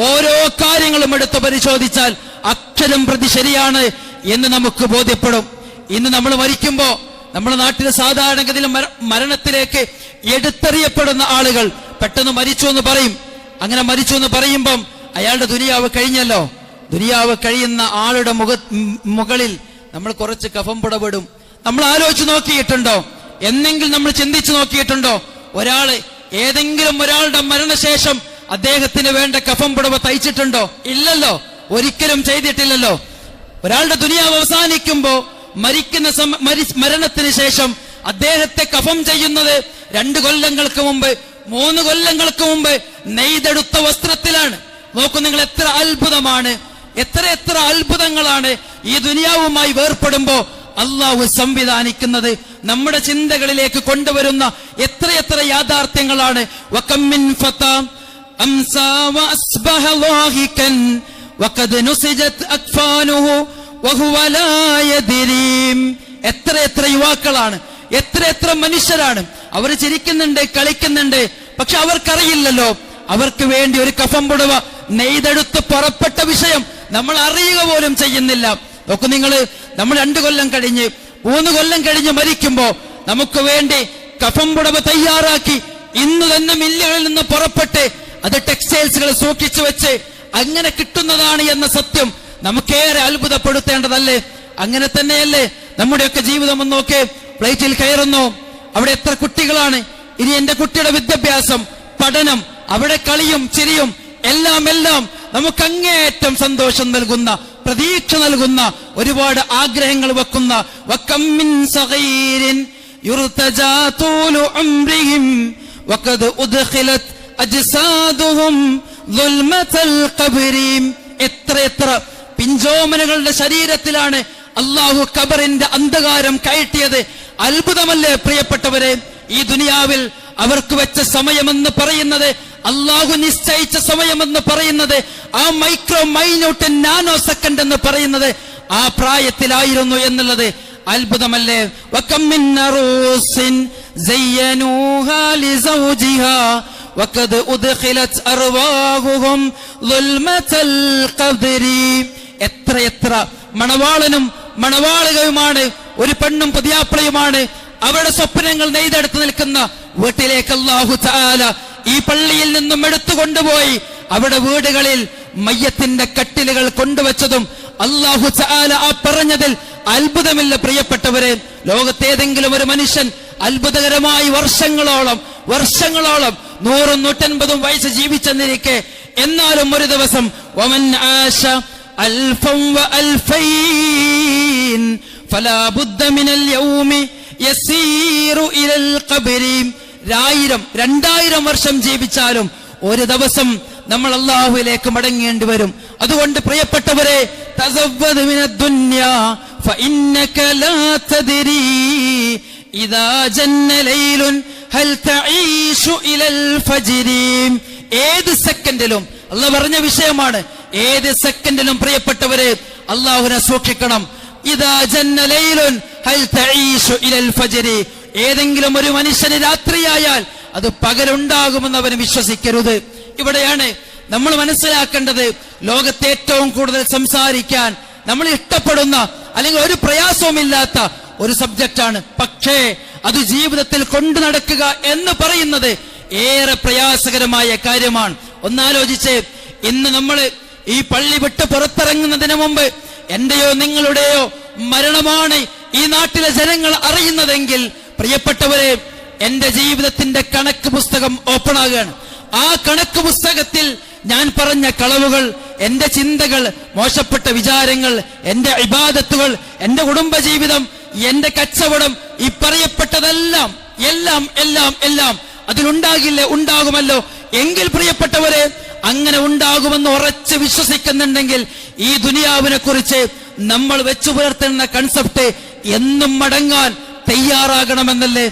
ഓരോ കാര്യങ്ങളും എടുത്ത് പരിശോധിച്ചാൽ അക്ഷരം പ്രതി ശരിയാണ് എന്ന് നമുക്ക് ബോധ്യപ്പെടും. ഇന്ന് നമ്മൾ മരിക്കുമ്പോ നമ്മുടെ നാട്ടിൽ സാധാരണഗതിയിൽ മരണത്തിലേക്ക് എടുത്തെറിയപ്പെടുന്ന ആളുകൾ പെട്ടെന്ന് മരിച്ചു എന്ന് പറയും. അങ്ങനെ മരിച്ചു എന്ന് പറയുമ്പം അയാളുടെ ദുനിയാവ് കഴിഞ്ഞല്ലോ. ദുനിയാവ് കഴിയുന്ന ആളുടെ മുകളിൽ നമ്മൾ കുറച്ച് കഫം പുടപെടും. നമ്മൾ ആലോചിച്ച് നോക്കിയിട്ടുണ്ടോ? എന്നെങ്കിലും നമ്മൾ ചിന്തിച്ചു നോക്കിയിട്ടുണ്ടോ? ഏതെങ്കിലും ഒരാളുടെ മരണശേഷം അദ്ദേഹത്തിന് വേണ്ട കഫം പുടവ തയ്ച്ചിട്ടുണ്ടോ? ഇല്ലല്ലോ, ഒരിക്കലും ചെയ്തിട്ടില്ലല്ലോ. ഒരാളുടെ ദുനിയാവ് അവസാനിക്കുമ്പോ മരണത്തിന് ശേഷം അദ്ദേഹത്തെ കഫം ചെയ്യുന്നത് 2 കൊല്ലങ്ങൾക്ക് മുമ്പ് 3 കൊല്ലങ്ങൾക്ക് മുമ്പ് നെയ്തെടുത്ത വസ്ത്രത്തിലാണ്. നോക്കൂ നിങ്ങൾ, എത്ര അത്ഭുതമാണ്, എത്ര അത്ഭുതങ്ങളാണ് ഈ ദുനിയാവുമായി വേർപ്പെടുമ്പോ അള്ളാഹു സംവിധാനിക്കുന്നത്. നമ്മുടെ ചിന്തകളിലേക്ക് കൊണ്ടുവരുന്ന എത്ര യാഥാർത്ഥ്യങ്ങളാണ്. വകമ്മിൻ ഫതാ അംസാ വഅസ്ബഹ ളാഹികൻ വഖദ് നുസിജത് അക്ഫാനുഹു വഹുവ ലാ യദ്രീം. എത്ര യുവാക്കളാണ്, എത്ര മനുഷ്യരാണ്. അവർ ചിരിക്കുന്നുണ്ട്, കളിക്കുന്നുണ്ട്, പക്ഷെ അവർക്കറിയില്ലല്ലോ അവർക്ക് വേണ്ടി ഒരു കഫം പുടവ നെയ്തെടുത്ത് പുറപ്പെട്ട വിഷയം നമ്മൾ അറിയുക പോലും ചെയ്യുന്നില്ല. നോക്കൂ നിങ്ങൾ, നമ്മൾ 2 കൊല്ലം കഴിഞ്ഞ് 3 കൊല്ലം കഴിഞ്ഞ് മരിക്കുമ്പോ നമുക്ക് വേണ്ടി കഫം പുടവ തയ്യാറാക്കി ഇന്ന് തന്നെ മില്ലുകളിൽ നിന്ന് പുറപ്പെട്ട് അത് ടെക്സ്റ്റൈൽസുകൾ സൂക്ഷിച്ചു വെച്ച് അങ്ങനെ കിട്ടുന്നതാണ് എന്ന സത്യം നമുക്കേറെ അത്ഭുതപ്പെടുത്തേണ്ടതല്ലേ? അങ്ങനെ തന്നെയല്ലേ നമ്മുടെയൊക്കെ ജീവിതം? ഒന്ന് നോക്കേ, ഫ്ലൈറ്റിൽ കയറുന്നു, അവിടെ എത്ര കുട്ടികളാണ്. ഇനി എന്റെ കുട്ടിയുടെ വിദ്യാഭ്യാസം, പഠനം, അവിടെ കളിയും ചിരിയും എല്ലാം നമുക്ക് അങ്ങേയറ്റം സന്തോഷം നൽകുന്ന, പ്രതീക്ഷ നൽകുന്ന, ഒരുപാട് ആഗ്രഹങ്ങൾ വെക്കുന്ന. വകമ്മിൻ സഗീരിൻ യുർതജാ തൂലു ഉംരിഹിം വഖദ് ഉദ്ഖിലത് അജ്സാദുഹും ദുൽമതൽ ഖബ്രീം. എത്ര പിഞ്ചോമനകളുടെ ശരീരത്തിലാണ് അല്ലാഹു ഖബറിന്റെ അന്ധകാരം കയറ്റിയത്. അത്ഭുതമല്ലേ പ്രിയപ്പെട്ടവരെ? ഈ ദുനിയാവിൽ അവർക്ക് വെച്ച സമയമെന്ന് പറയുന്നത്, അള്ളാഹു നിശ്ചയിച്ച സമയമെന്ന് പറയുന്നത്, ആ മൈന്യൂട്ട് നാനോ സെക്കൻഡ് എന്ന് പറയുന്നത് ആ പ്രായത്തിലായിരുന്നു എന്നുള്ളത് അത്ഭുതമല്ലേ? വകമ്മിൻ അറൂസിൻ സയ്യനൂഹാ ലിസൗജിഹാ വഖദ് ഉദ്ഖിലത് അർവാഹുഹും ദുൽമതൽ ഖബ്രി. എത്ര മണവാളനും മണവാളികയുമാണ്, ഒരു പെണ്ണും പുതിയാപ്പിളയുമാണ്. അവരുടെ സ്വപ്നങ്ങൾ നെയ്തെടുത്ത് നിൽക്കുന്ന വീട്ടിലേക്ക് അല്ലാഹു തആല ഈ പള്ളിയിൽ നിന്നും എടുത്തുകൊണ്ടുപോയി അവിടെ വീടുകളിൽ മയ്യത്തിന്റെ കട്ടിലുകൾ കൊണ്ടുവച്ചതും അല്ലാഹു തആല ആ പറഞ്ഞതിൽ അത്ഭുതമില്ല പ്രിയപ്പെട്ടവരെ. ലോകത്തേതെങ്കിലും ഒരു മനുഷ്യൻ അത്ഭുതകരമായി വർഷങ്ങളോളം 100-150 വയസ്സ് ജീവിച്ചെന്നിരിക്കെ, എന്നാലും ഒരു ദിവസം വമൻ ആശ അൽഫൻ വഅൽഫൈൻ ഫലാ ബുദ്ദ മിനൽ യൗമി യസീറു ഇലൽ ഖബ്രി. 1000-2000 വർഷം ജീവിച്ചാലും ഒരു ദിവസം നമ്മൾ അല്ലാഹുവിലേക്ക് മടങ്ങേണ്ടി വരും. അതുകൊണ്ട് പ്രിയപ്പെട്ടവരെ, തസവ്വദ് മിനദ് ദുനിയാ ഫഇന്നക ലാ തദ്രി ഇദാ ജന്ന ലൈലുൻ ഹൽ തഈശു ഇലൽ ഫജ്രി. ഏത് സെക്കൻഡിലും അല്ലാഹു പറഞ്ഞ വിഷയമാണ്. ഏത് സെക്കൻഡിലും പ്രിയപ്പെട്ടവരെ അല്ലാഹുവിനെ സൂക്ഷിക്കണം. ഇദാ ജന്ന ലൈലുൻ ഹൽ തഈശു ഇലൽ ഫജ്രി. ഏതെങ്കിലും ഒരു മനുഷ്യന് രാത്രിയായാൽ അത് പകലുണ്ടാകുമെന്ന് അവന് വിശ്വസിക്കരുത്. ഇവിടെയാണ് നമ്മൾ മനസ്സിലാക്കേണ്ടത്. ലോകത്തെ ഏറ്റവും കൂടുതൽ സംസാരിക്കാൻ നമ്മൾ ഇഷ്ടപ്പെടുന്ന, അല്ലെങ്കിൽ ഒരു പ്രയാസവുമില്ലാത്ത ഒരു സബ്ജക്റ്റാണ്. പക്ഷേ അത് ജീവിതത്തിൽ കൊണ്ടു നടക്കുക എന്ന് പറയുന്നത് ഏറെ പ്രയാസകരമായ കാര്യമാണ്. ഒന്നാലോചിച്ച്, ഇന്ന് നമ്മൾ ഈ പള്ളി വിട്ട് പുറത്തിറങ്ങുന്നതിന് മുമ്പ് എന്റെയോ നിങ്ങളുടെയോ മരണമാണ് ഈ നാട്ടിലെ ജനങ്ങൾ അറിയുന്നതെങ്കിൽ, പ്രിയപ്പെട്ടവരെ, എന്റെ ജീവിതത്തിന്റെ കണക്ക് പുസ്തകം ഓപ്പൺ ആകുകയാണ്. ആ കണക്ക് പുസ്തകത്തിൽ ഞാൻ പറഞ്ഞ കളവുകൾ, എന്റെ ചിന്തകൾ, മോശപ്പെട്ട വിചാരങ്ങൾ, എന്റെ ഇബാദത്തുകൾ, എന്റെ കുടുംബജീവിതം, എന്റെ കച്ചവടം, ഈ പറയപ്പെട്ടതെല്ലാം എല്ലാം അതിലുണ്ടാകില്ലേ? ഉണ്ടാകുമല്ലോ. എങ്കിൽ പ്രിയപ്പെട്ടവരെ, അങ്ങനെ ഉണ്ടാകുമെന്ന് ഉറച്ച് വിശ്വസിക്കുന്നുണ്ടെങ്കിൽ ഈ ദുനിയാവിനെ കുറിച്ച് നമ്മൾ വെച്ചു പുലർത്തുന്ന കൺസെപ്റ്റ് എന്നും മടങ്ങാൻ തയ്യാറാകണമെന്നല്ലേ?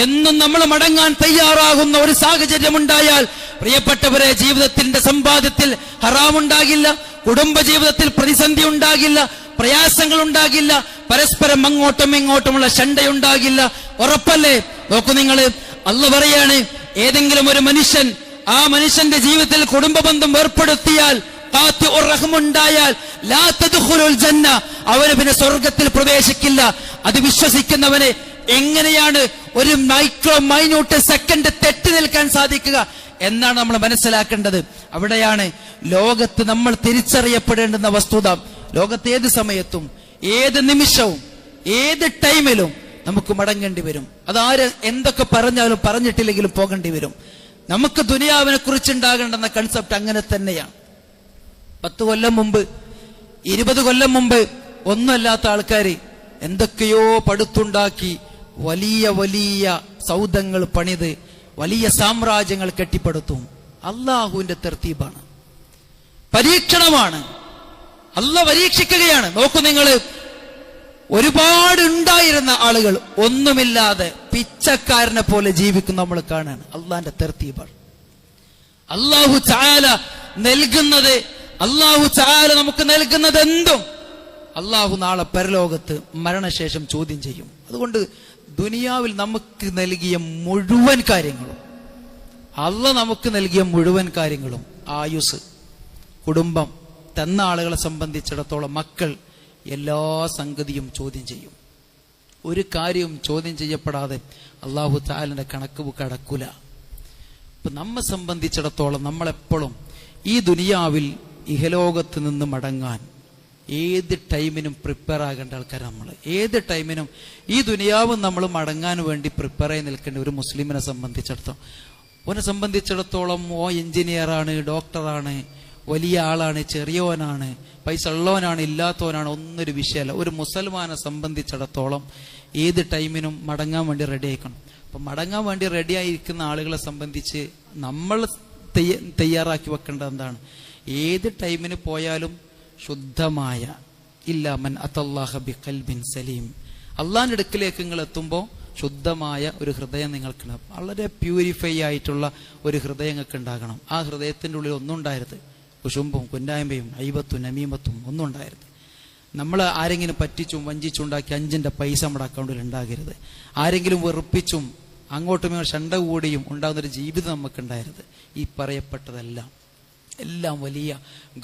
എന്നും നമ്മൾ മടങ്ങാൻ തയ്യാറാകുന്ന ഒരു സാഹചര്യം ഉണ്ടായാൽ പ്രിയപ്പെട്ടവരെ, ജീവിതത്തിന്റെ സമ്പാദ്യത്തിൽ ഹറാമുണ്ടാകില്ല, കുടുംബജീവിതത്തിൽ പ്രതിസന്ധി ഉണ്ടാകില്ല, പ്രയാസങ്ങൾ ഉണ്ടാകില്ല, പരസ്പരം അങ്ങോട്ടും ഇങ്ങോട്ടുമുള്ള ശണ്ടയുണ്ടാകില്ല. ഉറപ്പല്ലേ? നോക്കൂ നിങ്ങൾ, അല്ലാഹു പറയാണ്, ഏതെങ്കിലും ഒരു മനുഷ്യൻ ആ മനുഷ്യന്റെ ജീവിതത്തിൽ കുടുംബബന്ധം ഏർപ്പെടുത്തിയാൽ, ഉണ്ടായാൽ ലാ തദ്ഖുലുൽ ജന്ന, അവന് പിന്നെ സ്വർഗത്തിൽ പ്രവേശിക്കില്ല. അത് വിശ്വസിക്കുന്നവന് എങ്ങനെയാണ് ഒരു മൈന്യൂട്ട് സെക്കൻഡ് തെറ്റി നിൽക്കാൻ സാധിക്കുക എന്നാണ് നമ്മൾ മനസ്സിലാക്കേണ്ടത്. അവിടെയാണ് ലോകത്ത് നമ്മൾ തിരിച്ചറിയപ്പെടേണ്ടുന്ന വസ്തുത. ലോകത്ത് ഏത് സമയത്തും ഏത് നിമിഷവും ഏത് ടൈമിലും നമുക്ക് മടങ്ങേണ്ടി വരും. അതാര് എന്തൊക്കെ പറഞ്ഞാലും പറഞ്ഞിട്ടില്ലെങ്കിലും പോകേണ്ടി വരും. നമുക്ക് ദുനിയാവിനെ കുറിച്ചുണ്ടാകേണ്ടെന്ന കൺസെപ്റ്റ് അങ്ങനെ തന്നെയാണ്. 10 കൊല്ലം മുമ്പ് 20 കൊല്ലം മുമ്പ് ഒന്നുമല്ലാത്ത ആൾക്കാര് എന്തൊക്കെയോ പടുത്തുണ്ടാക്കി വലിയ വലിയ സൗധങ്ങൾ പണിത് വലിയ സാമ്രാജ്യങ്ങൾ കെട്ടിപ്പടുത്തും. അള്ളാഹുവിന്റെ തർത്തീബാണ്, പരീക്ഷണമാണ്. അള്ളാഹ് പരീക്ഷിക്കുകയാണ്. നോക്കൂ, നിങ്ങൾ ഒരുപാട് ഉണ്ടായിരുന്ന ആളുകൾ ഒന്നുമില്ലാതെ പിച്ചക്കാരനെ പോലെ ജീവിക്കുന്ന നമ്മൾ കാണാണ്. അള്ളാന്റെ തർത്തീബാണ്. അള്ളാഹു തആല നൽകുന്നത്, അള്ളാഹു തആല നമുക്ക് നൽകുന്നത് എന്തും അള്ളാഹു നാളെ പരലോകത്ത് മരണശേഷം ചോദ്യം ചെയ്യും. അതുകൊണ്ട് ദുനിയാവിൽ നമുക്ക് നൽകിയ മുഴുവൻ കാര്യങ്ങളും, അള്ളാഹ് നമുക്ക് നൽകിയ മുഴുവൻ കാര്യങ്ങളും, ആയുസ്, കുടുംബം, തന്ന ആളുകളെ സംബന്ധിച്ചിടത്തോളം മക്കൾ, എല്ലാ സംഗതിയും ചോദ്യം ചെയ്യും. ഒരു കാര്യവും ചോദ്യം ചെയ്യപ്പെടാതെ അള്ളാഹു തആലയുടെ കണക്ക് ബുക്ക് അടക്കൂല. ഇപ്പൊ നമ്മെ സംബന്ധിച്ചിടത്തോളം നമ്മളെപ്പോഴും ഈ ദുനിയാവിൽ ഇഹലോകത്ത് നിന്ന് മടങ്ങാൻ ഏത് ടൈമിനും പ്രിപ്പയർ ആകേണ്ട ആൾക്കാർ നമ്മൾ. ഏത് ടൈമിനും ഈ ദുനിയാവ് നമ്മൾ മടങ്ങാൻ വേണ്ടി പ്രിപ്പയർ ആയി നിൽക്കേണ്ട ഒരു മുസ്ലിമിനെ സംബന്ധിച്ചിടത്തോളം ഓ എഞ്ചിനീയറാണ്, ഡോക്ടറാണ്, വലിയ ആളാണ്, ചെറിയവനാണ്, പൈസ ഉള്ളവനാണ്, ഇല്ലാത്തവനാണ്, ഒന്നൊരു വിഷയമല്ല. ഒരു മുസൽമാനെ സംബന്ധിച്ചിടത്തോളം ഏത് ടൈമിനും മടങ്ങാൻ വേണ്ടി റെഡി ആയിക്കണം. അപ്പൊ മടങ്ങാൻ വേണ്ടി റെഡി ആയിരിക്കുന്ന ആളുകളെ സംബന്ധിച്ച് നമ്മൾ തയ്യാറാക്കി വെക്കേണ്ടത് എന്താണ്? ഏത് ടൈമിന് പോയാലും ശുദ്ധമായ ഇല്ലാമൻ അത്തല്ലാഹ ബിഖൽബിൻ സലീം, അള്ളാഹിന്റെ അടുക്കിലേക്ക് നിങ്ങൾ എത്തുമ്പോൾ ശുദ്ധമായ ഒരു ഹൃദയം നിങ്ങൾക്കുണ്ടാകും. വളരെ പ്യൂരിഫൈ ആയിട്ടുള്ള ഒരു ഹൃദയം നിങ്ങൾക്ക് ഉണ്ടാകണം. ആ ഹൃദയത്തിന്റെ ഉള്ളിൽ ഒന്നും ഉണ്ടായിരുത്, കുശുമ്പും കുന്നായ്മയും ഐബത്തും നമീമത്തും ഒന്നും ഉണ്ടായിരുത്. നമ്മൾ ആരെങ്കിലും പറ്റിച്ചും വഞ്ചിച്ചുണ്ടാക്കി 5 പൈസ നമ്മുടെ അക്കൗണ്ടിൽ ഉണ്ടാകരുത്. ആരെങ്കിലും വെറുപ്പിച്ചും അങ്ങോട്ടും ഷണ്ട കൂടിയും ഉണ്ടാകുന്നൊരു ജീവിതം നമുക്കുണ്ടായിരുത്. ഈ പറയപ്പെട്ടതെല്ലാം എല്ലാം വലിയ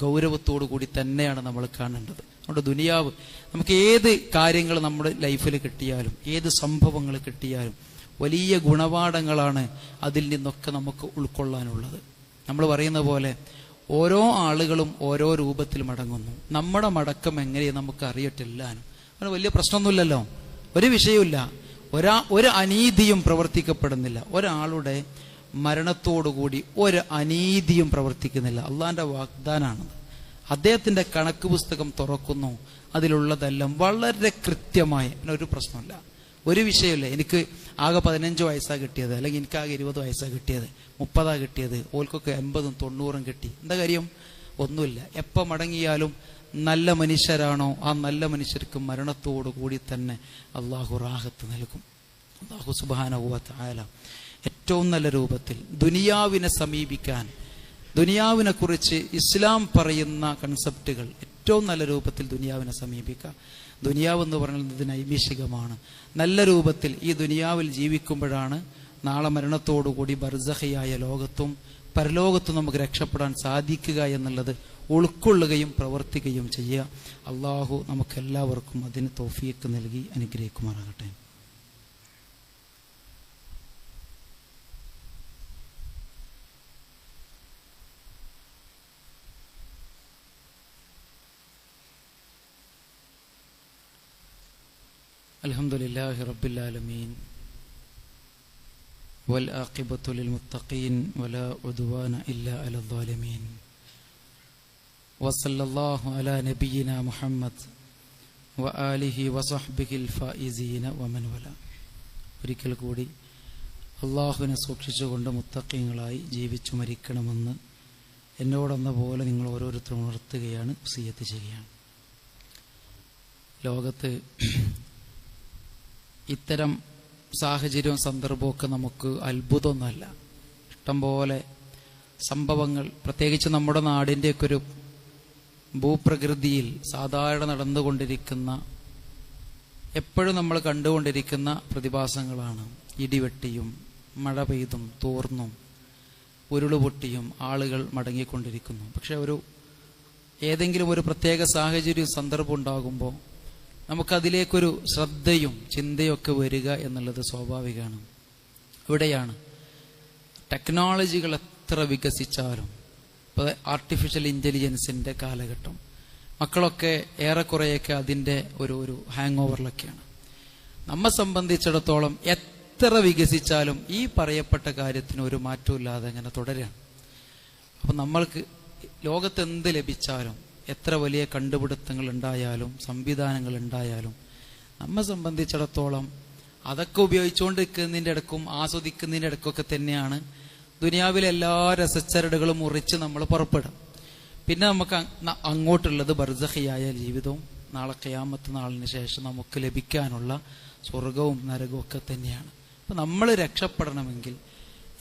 ഗൗരവത്തോടു കൂടി തന്നെയാണ് നമ്മൾ കാണേണ്ടത്. അതുകൊണ്ട് ദുനിയാവ് നമുക്ക് ഏത് കാര്യങ്ങൾ നമ്മുടെ ലൈഫിൽ കിട്ടിയാലും ഏത് സംഭവങ്ങൾ കിട്ടിയാലും വലിയ ഗുണപാഠങ്ങളാണ് അതിൽ നിന്നൊക്കെ നമുക്ക് ഉൾക്കൊള്ളാനുള്ളത്. നമ്മൾ പറയുന്ന പോലെ ഓരോ ആളുകളും ഓരോ രൂപത്തിൽ മടങ്ങുന്നു. നമ്മുടെ മടക്കം എങ്ങനെയാണ് നമുക്ക് അറിയട്ടില്ലാനും. അങ്ങനെ വലിയ പ്രശ്നമൊന്നുമില്ലല്ലോ, ഒരു വിഷയമില്ല. ഒരു അനീതിയും പ്രവർത്തിക്കപ്പെടുന്നില്ല. ഒരാളുടെ മരണത്തോടുകൂടി ഒരു അനീതിയും പ്രവർത്തിക്കുന്നില്ല. അള്ളാന്റെ വാഗ്ദാനാണത്. അദ്ദേഹത്തിന്റെ കണക്ക് പുസ്തകം തുറക്കുന്നു, അതിലുള്ളതെല്ലാം വളരെ കൃത്യമായി. ഒരു പ്രശ്നമില്ല, ഒരു വിഷയമില്ല. എനിക്ക് ആകെ 15 വയസ്സാണ് കിട്ടിയത്, അല്ലെങ്കിൽ എനിക്ക് ആകെ 20 വയസ്സാണ് കിട്ടിയത്, 30 കിട്ടിയത്, ഓൽക്കൊക്കെ 80 90 കിട്ടി. എന്താ കാര്യം? ഒന്നുമില്ല. എപ്പോൾ മടങ്ങിയാലും നല്ല മനുഷ്യരാണോ ആ നല്ല മനുഷ്യർക്ക് മരണത്തോടു കൂടി തന്നെ അള്ളാഹു റാഹത്ത് നൽകും. അള്ളാഹു സുബ്ഹാനഹു വ തആല ഏറ്റവും നല്ല രൂപത്തിൽ ദുനിയാവിനെ സമീപിക്കാൻ, ദുനിയാവിനെ കുറിച്ച് ഇസ്ലാം പറയുന്ന കൺസെപ്റ്റുകൾ ഏറ്റവും നല്ല രൂപത്തിൽ ദുനിയാവിനെ സമീപിക്കുക. ദുനിയാവ് എന്ന് പറയുന്നത് നൈമിഷികമാണ്. നല്ല രൂപത്തിൽ ഈ ദുനിയാവിൽ ജീവിക്കുമ്പോഴാണ് നാളെ മരണത്തോടുകൂടി ബർസഖിയായ ലോകത്തും പരലോകത്തും നമുക്ക് രക്ഷപ്പെടാൻ സാധിക്കുക എന്നുള്ളത് ഉൾക്കൊള്ളുകയും പ്രവർത്തിക്കുകയും ചെയ്യുക. അള്ളാഹു നമുക്കെല്ലാവർക്കും അതിന് തൗഫീഖ് നൽകി അനുഗ്രഹിക്കുമാറാകട്ടെ. അൽഹംദുലില്ലാഹി റബ്ബിൽ ആലമീൻ വൽ ആഖിബത്തു ലിൽ മുത്തഖീൻ വലാ ഉദ്വാന ഇല്ലാ അലൽ ളാലിമീൻ വസല്ലല്ലാഹു അലാ നബിയിനാ മുഹമ്മദ് വആലിഹി വസഹ്ബിഹിൽ ഫായിസീന വമൻ വലാ. ഒരിക്കൽ കൂടി അള്ളാഹുവിനെ സൂക്ഷിച്ചുകൊണ്ട് മുത്തഖീങ്ങളായി ജീവിച്ചു മരിക്കണമെന്ന് എന്നോടെന്ന പോലെ നിങ്ങൾ ഓരോരുത്തരും ഉണർത്തുകയാണ്, വസിയ്യത്ത് ചെയ്യുകയാണ്. ലോകത്ത് ഇത്തരം സാഹചര്യവും സന്ദർഭമൊക്കെ നമുക്ക് അത്ഭുതമൊന്നുമല്ല. ഇഷ്ടംപോലെ സംഭവങ്ങൾ, പ്രത്യേകിച്ച് നമ്മുടെ നാടിൻ്റെയൊക്കെ ഒരു ഭൂപ്രകൃതിയിൽ സാധാരണ നടന്നുകൊണ്ടിരിക്കുന്ന, എപ്പോഴും നമ്മൾ കണ്ടുകൊണ്ടിരിക്കുന്ന പ്രതിഭാസങ്ങളാണ്. ഇടിവെട്ടിയും മഴ പെയ്തും തോർന്നും ഉരുളുപൊട്ടിയും ആളുകൾ മടങ്ങിക്കൊണ്ടിരിക്കുന്നു. പക്ഷെ ഏതെങ്കിലും ഒരു പ്രത്യേക സാഹചര്യവും സന്ദർഭം ഉണ്ടാകുമ്പോൾ നമുക്കതിലേക്കൊരു ശ്രദ്ധയും ചിന്തയും ഒക്കെ വരിക എന്നുള്ളത് സ്വാഭാവികമാണ്. ഇവിടെയാണ് ടെക്നോളജികൾ എത്ര വികസിച്ചാലും, ഇപ്പോൾ ആർട്ടിഫിഷ്യൽ ഇൻ്റലിജൻസിൻ്റെ കാലഘട്ടം, മക്കളൊക്കെ ഏറെക്കുറെയൊക്കെ അതിൻ്റെ ഒരു ഹാങ് ഓവറിലൊക്കെയാണ്. നമ്മെ സംബന്ധിച്ചിടത്തോളം എത്ര വികസിച്ചാലും ഈ പറയപ്പെട്ട കാര്യത്തിന് ഒരു മാറ്റവും ഇല്ലാതെ അങ്ങനെ തുടരുകയാണ്. അപ്പം നമ്മൾക്ക് ലോകത്ത് എന്ത് ലഭിച്ചാലും, എത്ര വലിയ കണ്ടുപിടുത്തങ്ങൾ ഉണ്ടായാലും, സംവിധാനങ്ങൾ ഉണ്ടായാലും, നമ്മെ സംബന്ധിച്ചിടത്തോളം അതൊക്കെ ഉപയോഗിച്ചുകൊണ്ടിരിക്കുന്നതിൻ്റെ ഇടക്കും ആസ്വദിക്കുന്നതിൻ്റെ ഇടക്കൊക്കെ തന്നെയാണ് ദുനിയാവിലെ എല്ലാ രസച്ചരടുകളും മുറിച്ച് നമ്മൾ പുറപ്പെടും. പിന്നെ നമുക്ക് അങ്ങോട്ടുള്ളത് ബർസഖിയായ ജീവിതവും നാളെ ഖിയാമത്ത് നാളിന് ശേഷം നമുക്ക് ലഭിക്കാനുള്ള സ്വർഗവും നരകവും ഒക്കെ തന്നെയാണ്. അപ്പം നമ്മൾ രക്ഷപ്പെടണമെങ്കിൽ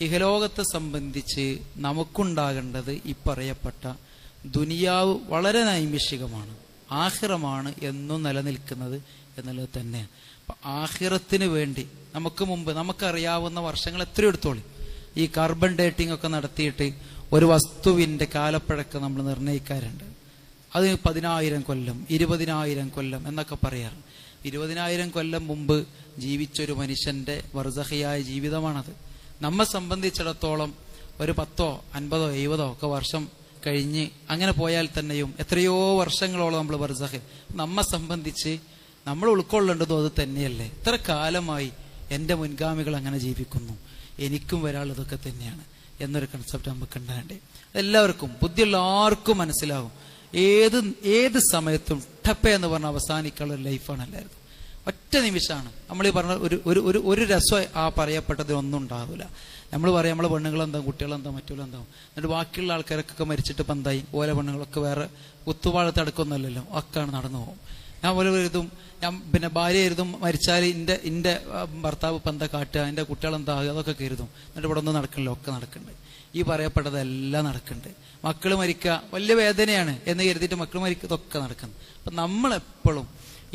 ഇഹലോകത്തെ സംബന്ധിച്ച് നമുക്കുണ്ടാകേണ്ടത് ഈ പറയപ്പെട്ട ദുനിയാവ് വളരെ നൈമിഷികമാണ്, ആഖിറമാണ് എന്നും നിലനിൽക്കുന്നത് എന്നുള്ളത് തന്നെയാണ്. അപ്പം ആഖിറത്തിന് വേണ്ടി നമുക്ക് മുമ്പ് നമുക്കറിയാവുന്ന വർഷങ്ങൾ എത്രയും എടുത്തോളി. ഈ കാർബൺ ഡേറ്റിംഗ് ഒക്കെ നടത്തിയിട്ട് ഒരു വസ്തുവിൻ്റെ കാലപ്പഴക്കം നമ്മൾ നിർണ്ണയിക്കാറുണ്ട്. അത് 10,000 കൊല്ലം 20,000 കൊല്ലം എന്നൊക്കെ പറയാറ്. 20,000 കൊല്ലം മുമ്പ് ജീവിച്ചൊരു മനുഷ്യന്റെ ബർസഖിയായ ജീവിതമാണത്. നമ്മെ സംബന്ധിച്ചിടത്തോളം ഒരു 10, 50, 70 ഒക്കെ വർഷം കഴിഞ്ഞ് അങ്ങനെ പോയാൽ തന്നെയും എത്രയോ വർഷങ്ങളോളം നമ്മൾ ബർസഖ്. നമ്മെ സംബന്ധിച്ച് നമ്മൾ ഉൾക്കൊള്ളേണ്ടതും അത് തന്നെയല്ലേ. എത്ര കാലമായി എൻ്റെ മുൻഗാമികൾ അങ്ങനെ ജീവിക്കുന്നു, എനിക്കും വരാനുള്ളതൊക്കെ തന്നെയാണ് എന്നൊരു കൺസെപ്റ്റ് നമുക്ക് ഉണ്ടാകണ്ടേ. എല്ലാവർക്കും, ബുദ്ധിയുള്ള ആർക്കും മനസ്സിലാകും. ഏത് സമയത്തും ടപ്പ എന്ന് പറഞ്ഞ അവസാനിക്കാനുള്ള ഒരു ലൈഫാണ് എല്ലാവർക്കും. ഒറ്റ നിമിഷമാണ്. നമ്മൾ ഈ പറഞ്ഞ ഒരു രസം ആ പറയപ്പെട്ടതിനൊന്നും ഉണ്ടാവില്ല. നമ്മൾ പറയാം നമ്മളെ പെണ്ണുങ്ങളെന്താ, കുട്ടികളെന്താ, മറ്റുള്ളെന്താവും. എന്നിട്ട് ബാക്കിയുള്ള ആൾക്കാരൊക്കെ മരിച്ചിട്ട് ഇപ്പം എന്തായി, ഓരോ പെണ്ണുങ്ങളൊക്കെ വേറെ കുത്തുവാഴത്ത് അടുക്കൊന്നുമല്ലല്ലോ, ഒക്കെയാണ് നടന്നു പോകും. ഞാൻ പോലെ എഴുതും, ഞാൻ പിന്നെ ഭാര്യ എഴുതും, മരിച്ചാൽ എൻ്റെ ഭർത്താവ് ഇപ്പം എന്താ കാട്ടുക, എൻ്റെ കുട്ടികളെന്താ, അതൊക്കെ കരുതും. എന്നിട്ട് ഇവിടെ ഒന്നും നടക്കണില്ല, ഒക്കെ നടക്കുന്നുണ്ട്. ഈ പറയപ്പെട്ടതെല്ലാം നടക്കുന്നുണ്ട്. മക്കൾ മരിക്കുക വലിയ വേദനയാണ് എന്ന് കരുതിയിട്ട് മക്കൾ മരിക്കുക, ഇതൊക്കെ നടക്കുന്നു. അപ്പം നമ്മളെപ്പോഴും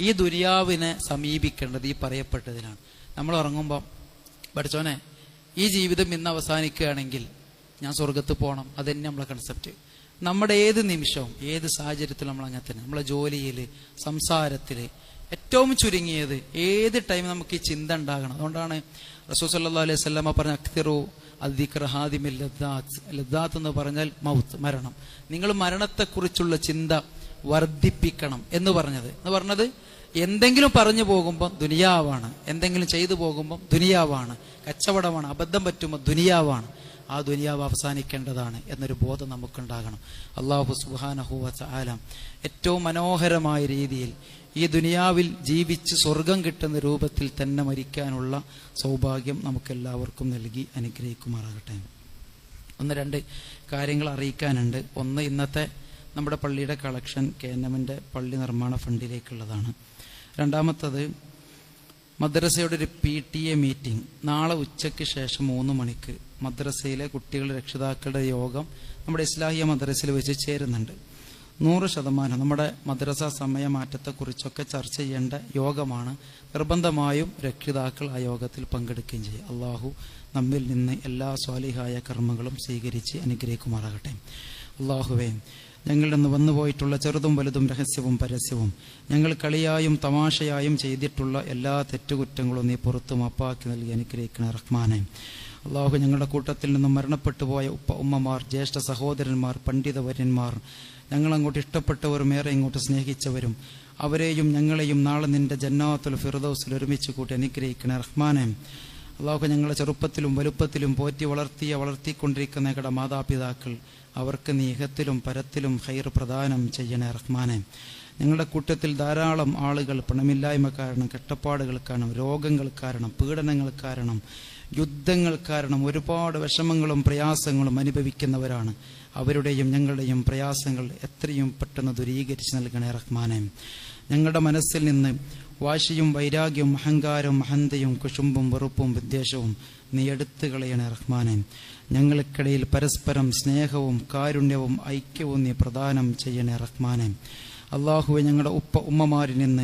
ഈ ദുനിയാവിനെ സമീപിക്കേണ്ടത് ഈ പറയപ്പെട്ടതിനാണ്. നമ്മൾ ഉറങ്ങുമ്പോൾ പഠിച്ചോനെ ഈ ജീവിതം ഇന്ന് അവസാനിക്കുകയാണെങ്കിൽ ഞാൻ സ്വർഗത്ത് പോകണം, അതന്നെ നമ്മളെ കൺസെപ്റ്റ്. നമ്മുടെ ഏത് നിമിഷവും ഏത് സാഹചര്യത്തിലും നമ്മൾ അങ്ങനെ തന്നെ, നമ്മളെ ജോലിയിൽ, സംസാരത്തിൽ, ഏറ്റവും ചുരുങ്ങിയത് ഏത് ടൈം നമുക്ക് ഈ ചിന്ത ഉണ്ടാകണം. അതുകൊണ്ടാണ് റസൂൽ സല്ലല്ലാഹു അലൈഹി വസല്ലമ പറഞ്ഞ അക്തിറു അദ്ദിക്ര ഹാദിമിൽ ലദ്ദാത്ത്. ലദ്ദാത്ത് എന്ന് പറഞ്ഞാൽ മൗത്ത്, മരണം. നിങ്ങൾ മരണത്തെക്കുറിച്ചുള്ള ചിന്ത വർദ്ധിപ്പിക്കണം എന്ന് പറഞ്ഞത് എന്തെങ്കിലും പറഞ്ഞു പോകുമ്പോൾ ദുനിയാവാണ്, എന്തെങ്കിലും ചെയ്തു പോകുമ്പോൾ ദുനിയാവാണ്, കച്ചവടമാണ്, അബദ്ധം പറ്റുമ്പോൾ ദുനിയാവാണ്. ആ ദുനിയാവ് അവസാനിക്കേണ്ടതാണ് എന്നൊരു ബോധം നമുക്കുണ്ടാകണം. അല്ലാഹു സുബ്ഹാനഹു വ തആല ഏറ്റവും മനോഹരമായ രീതിയിൽ ഈ ദുനിയാവിൽ ജീവിച്ച് സ്വർഗം കിട്ടുന്ന രൂപത്തിൽ തന്നെ മരിക്കാനുള്ള സൗഭാഗ്യം നമുക്കെല്ലാവർക്കും നൽകി അനുഗ്രഹിക്കുമാറാകട്ടെ. 1-2 കാര്യങ്ങൾ അറിയിക്കാനുണ്ട്. ഒന്ന്, ഇന്നത്തെ നമ്മുടെ പള്ളിയുടെ കളക്ഷൻ KNMന്റെ പള്ളി നിർമ്മാണ ഫണ്ടിലേക്കുള്ളതാണ്. രണ്ടാമത്തത്, മദ്രസയുടെ ഒരു PTA മീറ്റിംഗ് നാളെ ഉച്ചയ്ക്ക് ശേഷം 3 മണിക്ക് മദ്രസയിലെ കുട്ടികളുടെ രക്ഷിതാക്കളുടെ യോഗം നമ്മുടെ ഇസ്ലാഹിയ മദ്രസയിൽ വെച്ച് ചേരുന്നുണ്ട്. 100% നമ്മുടെ മദ്രസ സമയമാറ്റത്തെക്കുറിച്ചൊക്കെ ചർച്ച ചെയ്യേണ്ട യോഗമാണ്. നിർബന്ധമായും രക്ഷിതാക്കൾ ആ യോഗത്തിൽ പങ്കെടുക്കുകയും ചെയ്യും. അള്ളാഹു നമ്മിൽ നിന്ന് എല്ലാ സ്വാലിഹായ കർമ്മങ്ങളും സ്വീകരിച്ച് അനുഗ്രഹിക്കുമാറാകട്ടെ. അള്ളാഹുവേ, ഞങ്ങളിൽ നിന്ന് വന്നുപോയിട്ടുള്ള ചെറുതും വലുതും രഹസ്യവും പരസ്യവും ഞങ്ങൾ കളിയായും തമാശയായും ചെയ്തിട്ടുള്ള എല്ലാ തെറ്റുകുറ്റങ്ങളും നീ പുറത്തു മാപ്പാക്കി നൽകി അനുഗ്രഹിക്കണ റഹ്മാനെ. അള്ളാഹു, ഞങ്ങളുടെ കൂട്ടത്തിൽ നിന്നും മരണപ്പെട്ടു പോയ ഉമ്മമാർ, ജ്യേഷ്ഠ സഹോദരന്മാർ, പണ്ഡിതവര്യന്മാർ, ഞങ്ങളങ്ങോട്ട് ഇഷ്ടപ്പെട്ടവരും ഏറെ ഇങ്ങോട്ട് സ്നേഹിച്ചവരും, അവരെയും ഞങ്ങളെയും നാളെ നിന്റെ ജന്നാത്തുൽ ഫിർദൗസിൽ ഒരുമിച്ച് കൂട്ടി അനുഗ്രഹിക്കണ റഹ്മാനെ. അള്ളാഹു, ഞങ്ങളെ ചെറുപ്പത്തിലും വലുപ്പത്തിലും പോറ്റി വളർത്തിക്കൊണ്ടിരിക്കുന്ന ഞങ്ങളുടെ മാതാപിതാക്കൾ, അവർക്ക് നീ ഇഹത്തിലും പരത്തിലും ഖൈർ പ്രദാനം ചെയ്യണേ റഹ്മാനെ. ഞങ്ങളുടെ കൂട്ടത്തിൽ ധാരാളം ആളുകൾ പണമില്ലായ്മ കാരണം, കെട്ടപ്പാടുകൾ കാരണം, രോഗങ്ങൾ കാരണം, പീഡനങ്ങൾ കാരണം, യുദ്ധങ്ങൾ കാരണം ഒരുപാട് വിഷമങ്ങളും പ്രയാസങ്ങളും അനുഭവിക്കുന്നവരാണ്. അവരുടെയും ഞങ്ങളുടെയും പ്രയാസങ്ങൾ എത്രയും പെട്ടെന്ന് ദൂരീകരിച്ച് നൽകണേ റഹ്മാനെ. ഞങ്ങളുടെ മനസ്സിൽ നിന്ന് വാശിയും വൈരാഗ്യവും അഹങ്കാരവും അഹന്തയും കുശുമ്പും വെറുപ്പും വിദ്വേഷവും നീ എടുത്തു കളയണേ റഹ്മാനെ. ഞങ്ങൾക്കിടയിൽ പരസ്പരം സ്നേഹവും കാരുണ്യവും ഐക്യവും നീ പ്രദാനം ചെയ്യണേ റഹ്മാനെ. അള്ളാഹുവെ, ഞങ്ങളുടെ ഉമ്മമാരിൽ നിന്ന്,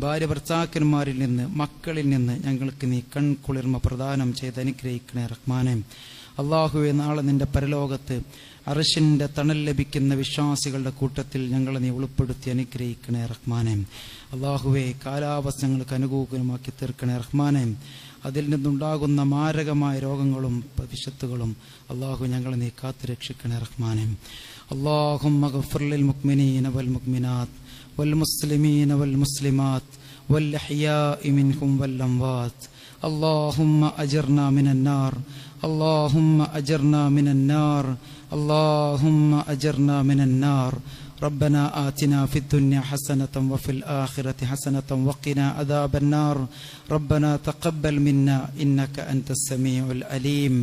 ഭാര്യ ഭർത്താക്കന്മാരിൽ നിന്ന്, മക്കളിൽ നിന്ന് ഞങ്ങൾക്ക് നീ കൺകുളിർമ പ്രദാനം ചെയ്ത് അനുഗ്രഹിക്കണേ റഹ്മാനെ. അള്ളാഹുവെ, നാളെ നിന്റെ പരലോകത്ത് അർശിന്റെ തണൽ ലഭിക്കുന്ന വിശ്വാസികളുടെ കൂട്ടത്തിൽ ഞങ്ങളെ നീ ഉൾപ്പെടുത്തി അനുഗ്രഹിക്കണേ റഹ്മാനെ. അള്ളാഹുവെ, കാലാവസ്ഥകൾക്ക് അനുകൂലമാക്കി തീർക്കണേ റഹ്മാനെ. അതിൽ നിന്നുണ്ടാകുന്ന മാരകമായ രോഗങ്ങളും ഭവിഷ്യത്തുകളും അള്ളാഹു ഞങ്ങളെ നീ കാത്തു രക്ഷിക്കണേ റഹ്മാനെ. اللهم اغفر للمؤمنين والمؤمنات والمسلمين والمسلمات والأحياء منهم والأموات. اللهم أجرنا من النار، اللهم أجرنا من النار، اللهم أجرنا من النار. ربنا آتنا في الدنيا حسنة وفي الآخرة حسنة وقنا عذاب النار. ربنا تقبل منا إنك أنت السميع العليم.